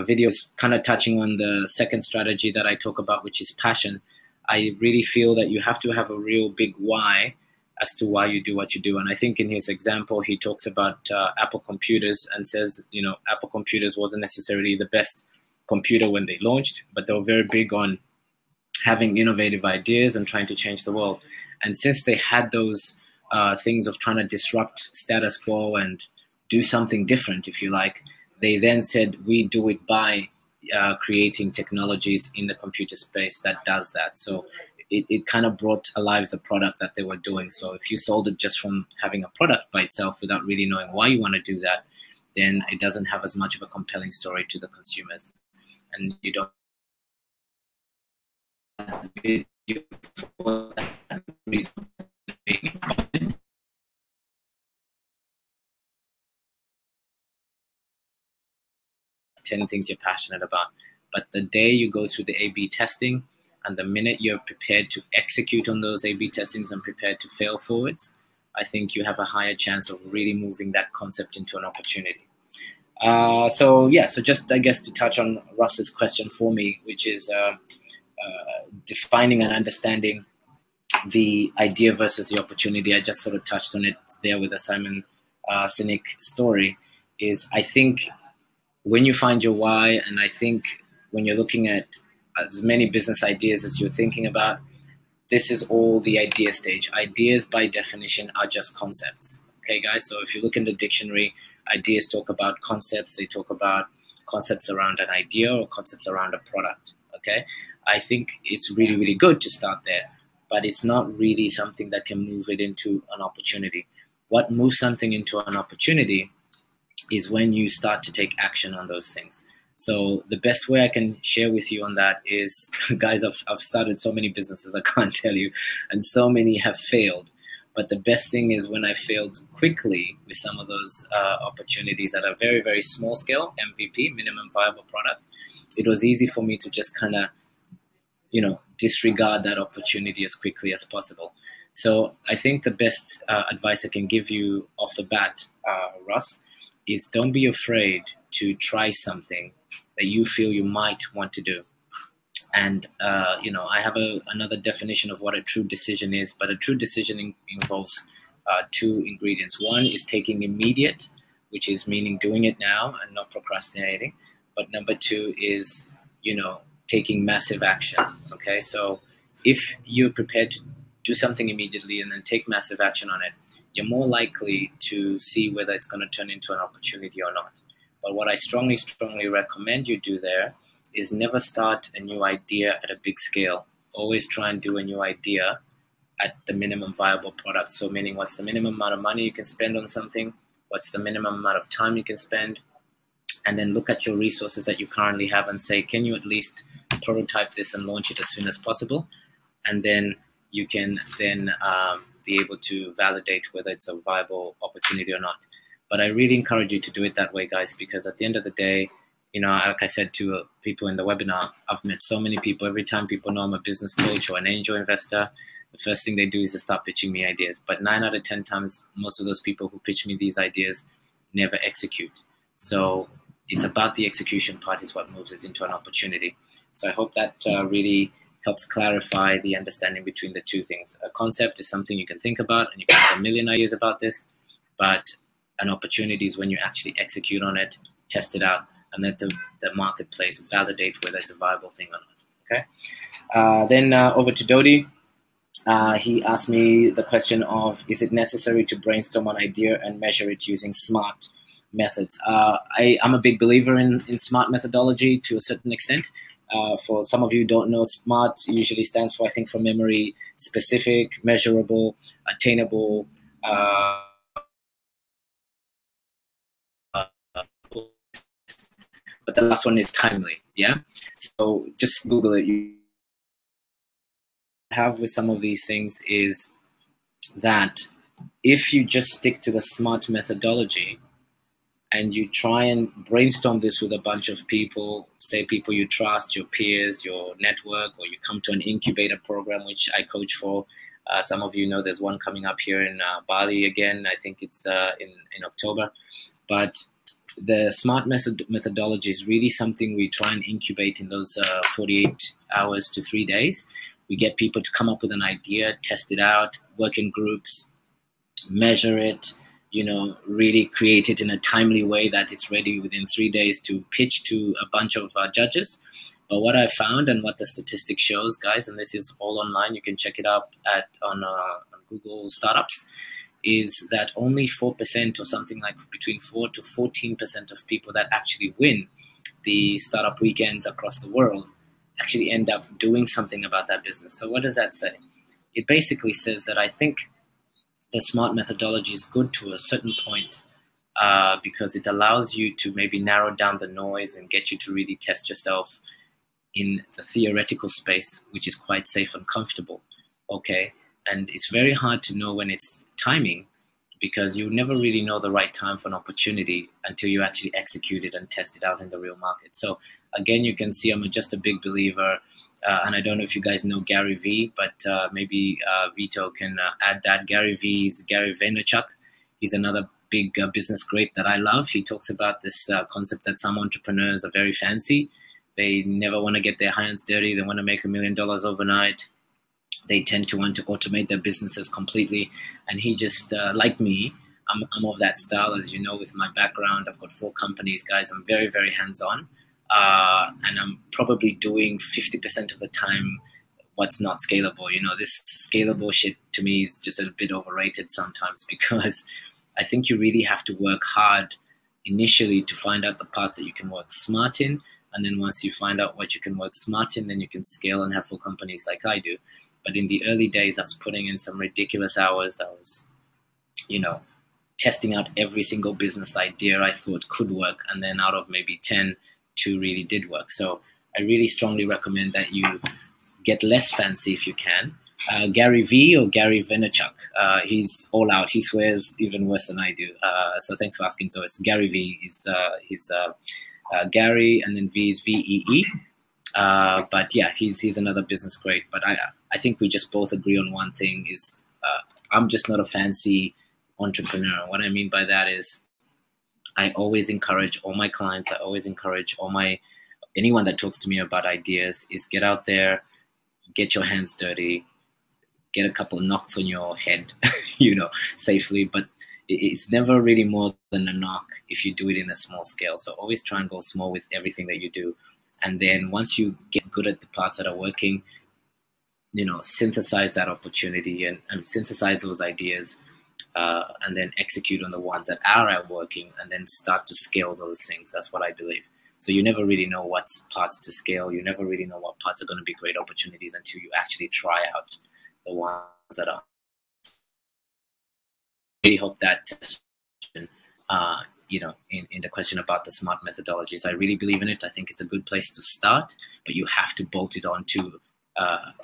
S1: video is kind of touching on the second strategy that I talk about, which is passion. I really feel that you have to have a real big why as to why you do what you do. And I think in his example, he talks about Apple computers and says, Apple computers wasn't necessarily the best computer when they launched, but they were very big on having innovative ideas and trying to change the world. And since they had those things of trying to disrupt status quo and do something different, if you like, they then said, we do it by creating technologies in the computer space that does that. So it kind of brought alive the product that they were doing. So if you sold it just from having a product by itself without really knowing why you want to do that, then it doesn't have as much of a compelling story to the consumers. And you don't have a video for that reason. 10 things you're passionate about. But the day you go through the A/B testing, and the minute you're prepared to execute on those A/B testings and prepared to fail forwards, I think you have a higher chance of really moving that concept into an opportunity. So just I guess to touch on Russ's question for me, which is defining and understanding the idea versus the opportunity. I just sort of touched on it there with the Simon Sinek story. Is I think when you find your why, and I think when you're looking at as many business ideas as you're thinking about, this is all the idea stage. Ideas by definition are just concepts. Okay, guys? So if you look in the dictionary, ideas talk about concepts. They talk about concepts around an idea or concepts around a product. Okay? I think it's really, really good to start there, but it's not really something that can move it into an opportunity. What moves something into an opportunity is when you start to take action on those things. So the best way I can share with you on that is, guys, I've started so many businesses, I can't tell you, and so many have failed. But the best thing is when I failed quickly with some of those opportunities at a very, very small scale, MVP, minimum viable product, it was easy for me to just kind of, disregard that opportunity as quickly as possible. So I think the best advice I can give you off the bat, Russ, is don't be afraid to try something that you feel you might want to do. And, I have another definition of what a true decision is, but a true decision involves two ingredients. One is taking immediate, which is meaning doing it now and not procrastinating. But number two is, taking massive action. Okay, so if you're prepared to do something immediately and then take massive action on it, you're more likely to see whether it's going to turn into an opportunity or not. But what I strongly, strongly recommend you do there is never start a new idea at a big scale. Always try and do a new idea at the minimum viable product. So meaning, what's the minimum amount of money you can spend on something? What's the minimum amount of time you can spend? And then look at your resources that you currently have and say, can you at least prototype this and launch it as soon as possible? And then you can then be able to validate whether it's a viable opportunity or not. But I really encourage you to do it that way, guys, because at the end of the day, like I said to people in the webinar, I've met so many people. Every time people know I'm a business coach or an angel investor, the first thing they do is to start pitching me ideas. But 9 out of 10 times, most of those people who pitch me these ideas never execute. So it's about the execution part is what moves it into an opportunity. So I hope that really helps clarify the understanding between the two things. A concept is something you can think about, and you can have a million ideas about this, but an opportunity is when you actually execute on it, test it out, and let the marketplace validate whether it's a viable thing or not. Okay. Then over to Dodi. He asked me the question of, is it necessary to brainstorm an idea and measure it using SMART methods? I'm a big believer in SMART methodology to a certain extent. For some of you who don't know, SMART usually stands for, I think, for memory, specific, measurable, attainable, but the last one is timely. Yeah. So just Google it. You have with some of these things is that if you just stick to the SMART methodology and you try and brainstorm this with a bunch of people, say people you trust, your peers, your network, or you come to an incubator program, which I coach for. Some of you know there's one coming up here in Bali again. I think it's in October. But the SMART methodology is really something we try and incubate in those 48 hours to 3 days. We get people to come up with an idea, test it out, work in groups, measure it, really create it in a timely way that it's ready within 3 days to pitch to a bunch of judges. But what I found and what the statistic shows, guys, and this is all online, you can check it out on Google Startups, is that only 4% or something like between 4 to 14% of people that actually win the startup weekends across the world actually end up doing something about that business. So what does that say? It basically says that I think the SMART methodology is good to a certain point because it allows you to maybe narrow down the noise and get you to really test yourself in the theoretical space, which is quite safe and comfortable. Okay. And it's very hard to know when it's timing because you never really know the right time for an opportunity until you actually execute it and test it out in the real market. So again, you can see I'm just a big believer
S3: And I don't know if you guys know Gary V, but maybe Vito can add that. Gary V is Gary Vaynerchuk. He's another big business great that I love. He talks about this concept that some entrepreneurs are very fancy. They never want to get their hands dirty. They want to make $1 million overnight. They tend to want to automate their businesses completely. And he just, like me, I'm of that style. As you know, with my background, I've got 4 companies, guys. I'm very, very hands-on. And I'm probably doing 50% of the time what's not scalable. You know, this scalable shit to me is just a bit overrated sometimes, because I think you really have to work hard initially to find out the parts that you can work smart in. And then once you find out what you can work smart in, then you can scale and have full companies like I do. But in the early days, I was putting in some ridiculous hours. I was, you know, testing out every single business idea I thought could work. And then out of maybe 10, 2 really did work. So I really strongly recommend that you get less fancy if you can. Gary V or Gary Vaynerchuk, he's all out. He swears even worse than I do. So thanks for asking. So it's Gary V. He's Gary, and then V is VEE. But yeah, he's another business great. But I think we just both agree on one thing is I'm just not a fancy entrepreneur. What I mean by that is I always encourage all my clients, I always encourage anyone that talks to me about ideas is get out there, get your hands dirty, get a couple of knocks on your head, you know, safely. But it's never really more than a knock if you do it in a small scale. So always try and go small with everything that you do. And then once you get good at the parts that are working, you know, synthesize that opportunity and synthesize those ideas, and then execute on the ones that are working, and then start to scale those things. That's what I believe. So you never really know what parts to scale. You never really know what parts are going to be great opportunities until you actually try out the ones that are. I really hope that, you know, in the question about the SMART methodologies, I really believe in it. I think it's a good place to start, but you have to bolt it on to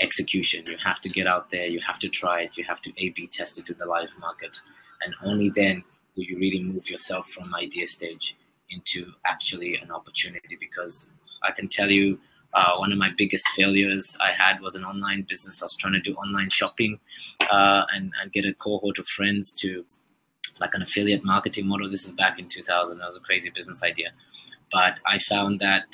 S3: execution. You have to get out there, you have to try it, you have to A/B test it in the live market, and only then will you really move yourself from idea stage into actually an opportunity. Because I can tell you, one of my biggest failures I had was an online business. I was trying to do online shopping and get a cohort of friends to like an affiliate marketing model. This is back in 2000. That was a crazy business idea. But I found that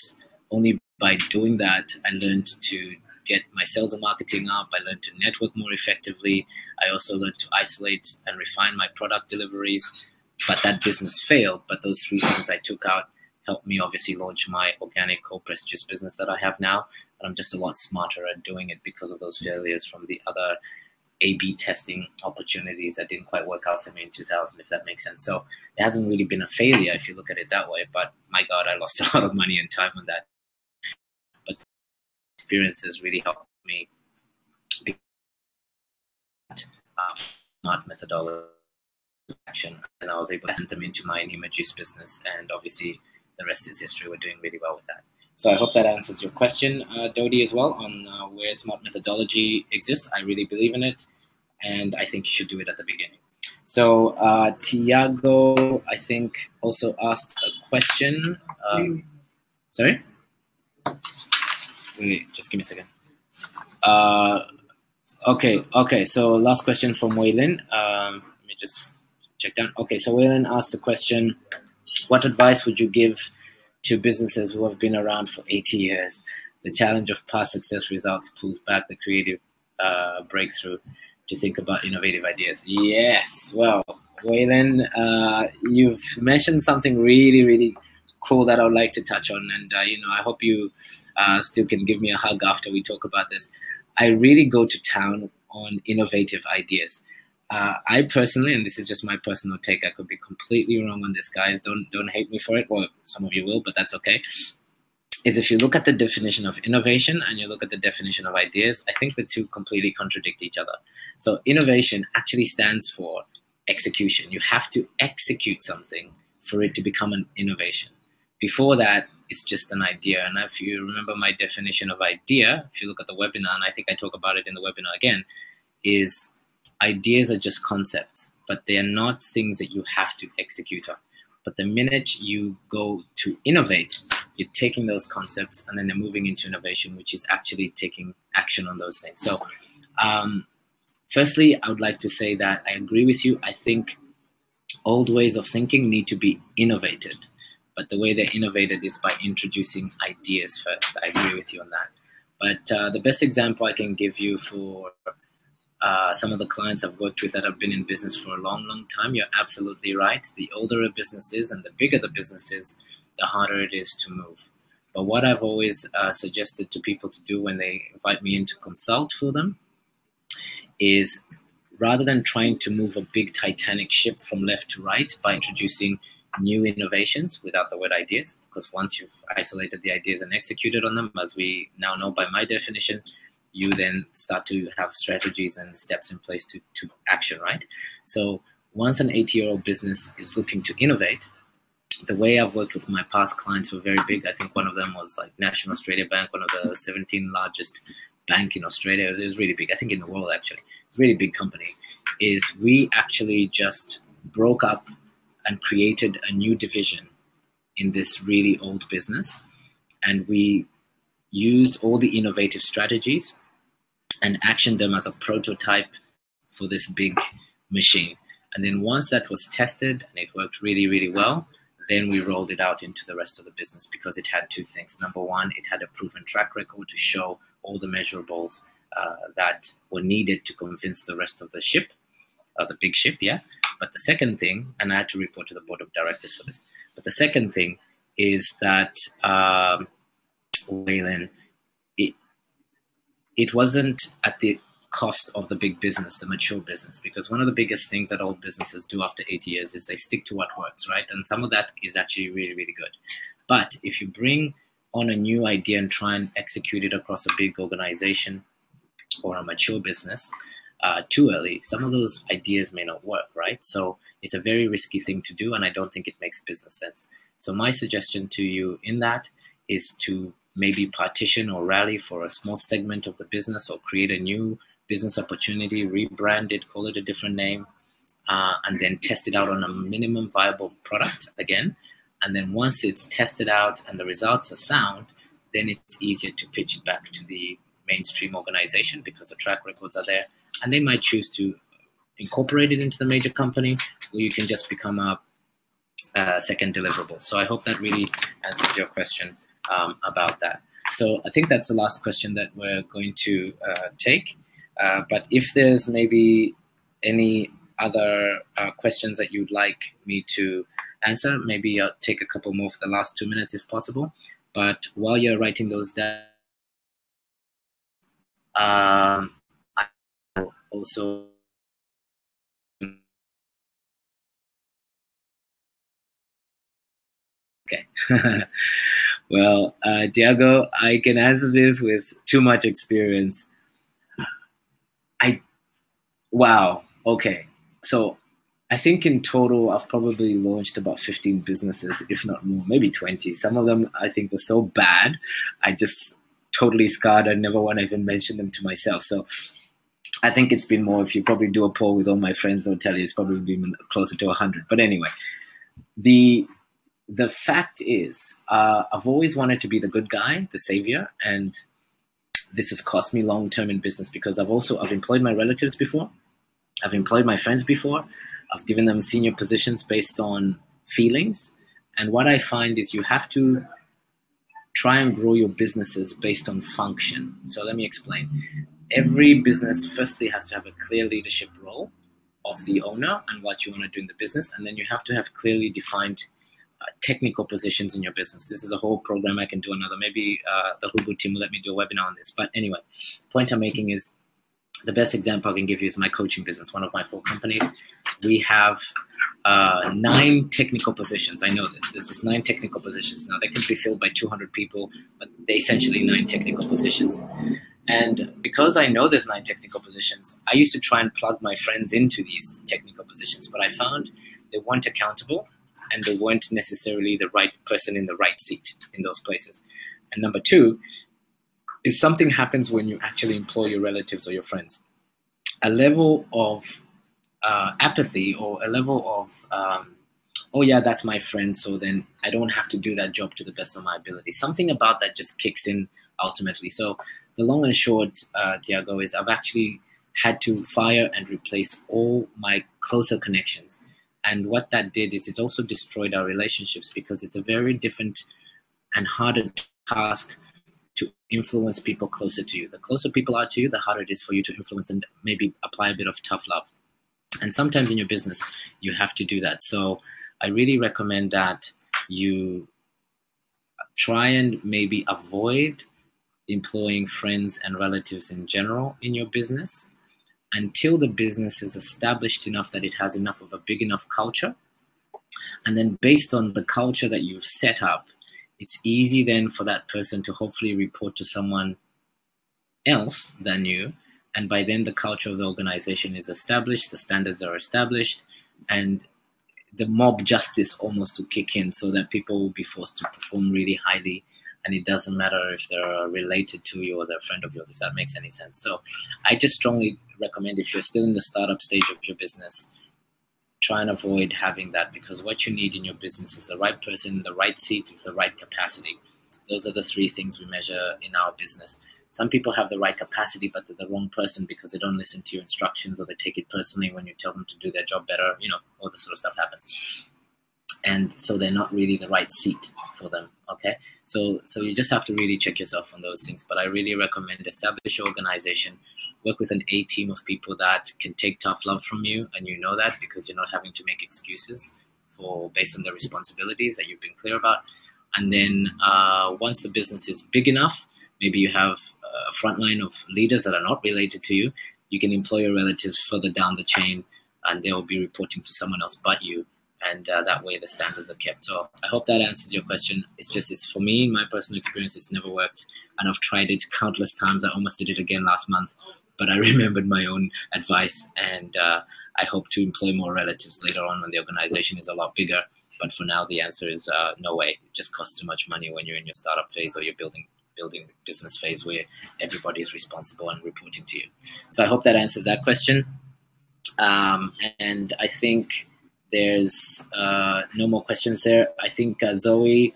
S3: only by doing that, I learned to get my sales and marketing up. I learned to network more effectively. I also learned to isolate and refine my product deliveries. But that business failed. But those 3 things I took out helped me obviously launch my organic cold pressed juice business that I have now. And I'm just a lot smarter at doing it because of those failures from the other A/B testing opportunities that didn't quite work out for me in 2000, if that makes sense. So it hasn't really been a failure if you look at it that way. But my God, I lost a lot of money and time on that. But experiences really helped me be smart methodology action, and I was able to send them into my Nima juice business, and obviously the rest is history. We're doing really well with that. So I hope that answers your question, Dodi, as well, on where smart methodology exists. I really believe in it, and I think you should do it at the beginning. So Tiago, I think, also asked a question. Sorry? Wait, just give me a second. Okay. So last question from Waylin. Let me just check down. Okay, so Waylin asked the question, what advice would you give to businesses who have been around for 80 years? The challenge of past success results pulls back the creative breakthrough to think about innovative ideas. Yes, well, Waylon, you've mentioned something really, really cool that I would like to touch on. And, I hope you still can give me a hug after we talk about this. I really go to town on innovative ideas. I personally, and this is just my personal take, I could be completely wrong on this, guys. Don't hate me for it. Well, some of you will, but that's okay. Is if you look at the definition of innovation and you look at the definition of ideas, I think the two completely contradict each other. So innovation actually stands for execution. You have to execute something for it to become an innovation. Before that, it's just an idea. And if you remember my definition of idea, if you look at the webinar, and I think I talk about it in the webinar again, is ideas are just concepts, but they are not things that you have to execute on. But the minute you go to innovate, you're taking those concepts and then they're moving into innovation, which is actually taking action on those things. So firstly, I would like to say that I agree with you. I think old ways of thinking need to be innovated, but the way they're innovated is by introducing ideas first. I agree with you on that. But the best example I can give you for some of the clients I've worked with that have been in business for a long, long time, you're absolutely right. The older a business is and the bigger the business is, the harder it is to move. But what I've always suggested to people to do when they invite me in to consult for them is, rather than trying to move a big Titanic ship from left to right by introducing new innovations without the word ideas, because once you've isolated the ideas and executed on them, as we now know by my definition, you then start to have strategies and steps in place to action, right? So once an 80-year-old business is looking to innovate, the way I've worked with my past clients who are very big, I think one of them was like National Australia Bank, one of the 17 largest bank in Australia. It was really big, I think in the world actually. Really big company, is we actually just broke up and created a new division in this really old business, and we used all the innovative strategies and actioned them as a prototype for this big machine. And then once that was tested and it worked really, really well, then we rolled it out into the rest of the business, because it had two things. Number one, it had a proven track record to show all the measurables that were needed to convince the rest of the ship, the big ship, yeah. But the second thing, and I had to report to the board of directors for this, but the second thing is that, Waylon, it wasn't at the cost of the big business, the mature business, because one of the biggest things that old businesses do after 80 years is they stick to what works, right? And some of that is actually really, really good. But if you bring on a new idea and try and execute it across a big organization or a mature business too early, some of those ideas may not work, right? So it's a very risky thing to do, and I don't think it makes business sense. So my suggestion to you in that is to maybe partition or rally for a small segment of the business, or create a new business opportunity, rebrand it, call it a different name, and then test it out on a minimum viable product again. And then once it's tested out and the results are sound, then it's easier to pitch it back to the mainstream organization, because the track records are there, and they might choose to incorporate it into the major company, or you can just become a second deliverable. So I hope that really answers your question about that. So I think that's the last question that we're going to take. But if there's maybe any other questions that you'd like me to answer, maybe I'll take a couple more for the last 2 minutes if possible. But while you're writing those down, I will also okay. Well, Diego, I can answer this with too much experience. Wow. Okay. So I think in total, I've probably launched about 15 businesses, if not more, maybe 20. Some of them I think were so bad, I just totally scarred. I never want to even mention them to myself. So I think it's been more. If you probably do a poll with all my friends, they'll tell you it's probably been closer to 100. But anyway, the fact is, I've always wanted to be the good guy, the savior, and this has cost me long-term in business, because I've employed my relatives before. I've employed my friends before. I've given them senior positions based on feelings. And what I find is you have to try and grow your businesses based on function. So let me explain. Every business firstly has to have a clear leadership role of the owner and what you want to do in the business. And then you have to have clearly defined technical positions in your business. This is a whole program. I can do another. Maybe the Hubu team will let me do a webinar on this. But anyway, the point I'm making is, the best example I can give you is my coaching business, one of my 4 companies. We have 9 technical positions. I know this. There's just 9 technical positions. Now, they can be filled by 200 people, but they're essentially 9 technical positions. And because I know there's 9 technical positions, I used to try and plug my friends into these technical positions, but I found they weren't accountable, and they weren't necessarily the right person in the right seat in those places. And number 2, is something happens when you actually employ your relatives or your friends. A level of apathy, or a level of oh yeah, that's my friend, so then I don't have to do that job to the best of my ability. Something about that just kicks in ultimately. So the long and short, Tiago, is I've actually had to fire and replace all my closer connections. And what that did is it also destroyed our relationships, because it's a very different and harder task to influence people closer to you. The closer people are to you, the harder it is for you to influence and maybe apply a bit of tough love. And sometimes in your business, you have to do that. So I really recommend that you try and maybe avoid employing friends and relatives in general in your business until the business is established enough that it has enough of a big enough culture. And then based on the culture that you've set up, it's easy then for that person to hopefully report to someone else than you. And by then the culture of the organization is established, the standards are established, and the mob justice almost will kick in, so that people will be forced to perform really highly. And it doesn't matter if they're related to you or they're a friend of yours, if that makes any sense. So I just strongly recommend, if you're still in the startup stage of your business, try and avoid having that, because what you need in your business is the right person in the right seat with the right capacity. Those are the three things we measure in our business. Some people have the right capacity, but they're the wrong person because they don't listen to your instructions, or they take it personally when you tell them to do their job better. You know, all this sort of stuff happens. And so they're not really the right seat for them, okay? So you just have to really check yourself on those things. But I really recommend establish your organization, work with an A team of people that can take tough love from you, and you know that because you're not having to make excuses based on the responsibilities that you've been clear about. And then once the business is big enough, maybe you have a front line of leaders that are not related to you, you can employ your relatives further down the chain, and they will be reporting to someone else but you. And that way the standards are kept. So I hope that answers your question. It's for me, my personal experience, it's never worked. And I've tried it countless times. I almost did it again last month, but I remembered my own advice. And I hope to employ more relatives later on when the organization is a lot bigger. But for now, the answer is no way. It just costs too much money when you're in your startup phase or you're building business phase where everybody is responsible and reporting to you. So I hope that answers that question. And I think there's no more questions there. I think Zoe,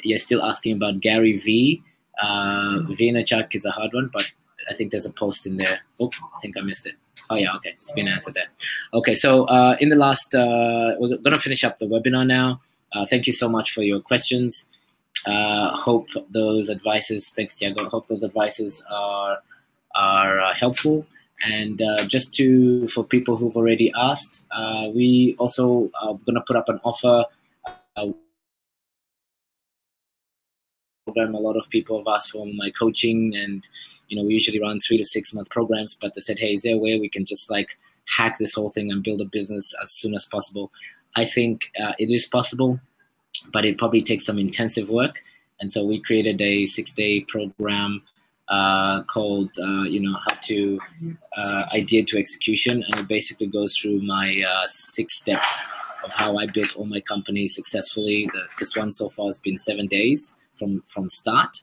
S3: you're still asking about Gary V. Vaynerchuk is a hard one, but I think there's a post in there. Oh, I think I missed it. Oh yeah, okay, it's been answered there. Okay, so in the last, we're gonna finish up the webinar now. Thank you so much for your questions. Hope those advices, thanks Tiago, hope those advices are helpful. And just for people who've already asked, we also are going to put up an offer. Program. A lot of people have asked for my coaching, and we usually run 3 to 6 month programs. But they said, hey, is there a way we can just like hack this whole thing and build a business as soon as possible? I think it is possible, but it probably takes some intensive work. And so we created a 6-day program called how to idea to execution, and it basically goes through my 6 steps of how I built all my companies successfully. This one so far has been 7 days from start,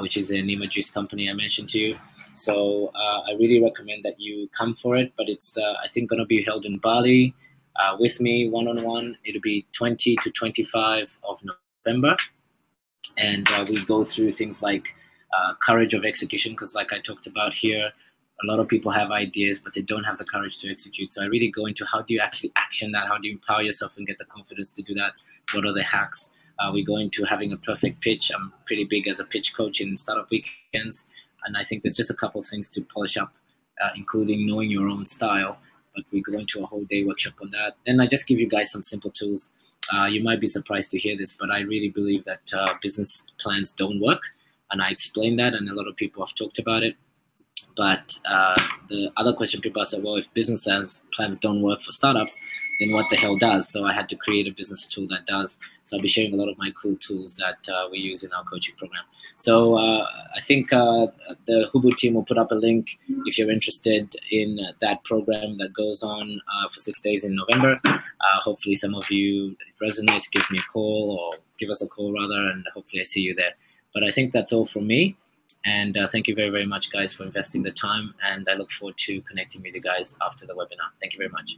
S3: which is an Nima Juice company I mentioned to you. So I really recommend that you come for it, but it's I think going to be held in Bali with me one-on-one. It'll be 20 to 25 of November, and we go through things like courage of execution, because like I talked about here, a lot of people have ideas, but they don't have the courage to execute. So I really go into how do you actually action that? How do you empower yourself and get the confidence to do that? What are the hacks? We go into having a perfect pitch. I'm pretty big as a pitch coach in startup weekends. And I think there's just a couple of things to polish up, including knowing your own style. But we go into a whole day workshop on that. Then I just give you guys some simple tools. You might be surprised to hear this, but I really believe that business plans don't work. And I explained that, and a lot of people have talked about it. But the other question people said, well, if business plans don't work for startups, then what the hell does? So I had to create a business tool that does. So I'll be sharing a lot of my cool tools that we use in our coaching program. So I think the Hubu team will put up a link if you're interested in that program that goes on for 6 days in November. Hopefully some of you, it resonates, give me a call, or give us a call rather, and hopefully I see you there. But I think that's all from me. And thank you very, very much, guys, for investing the time. And I look forward to connecting with you guys after the webinar. Thank you very much.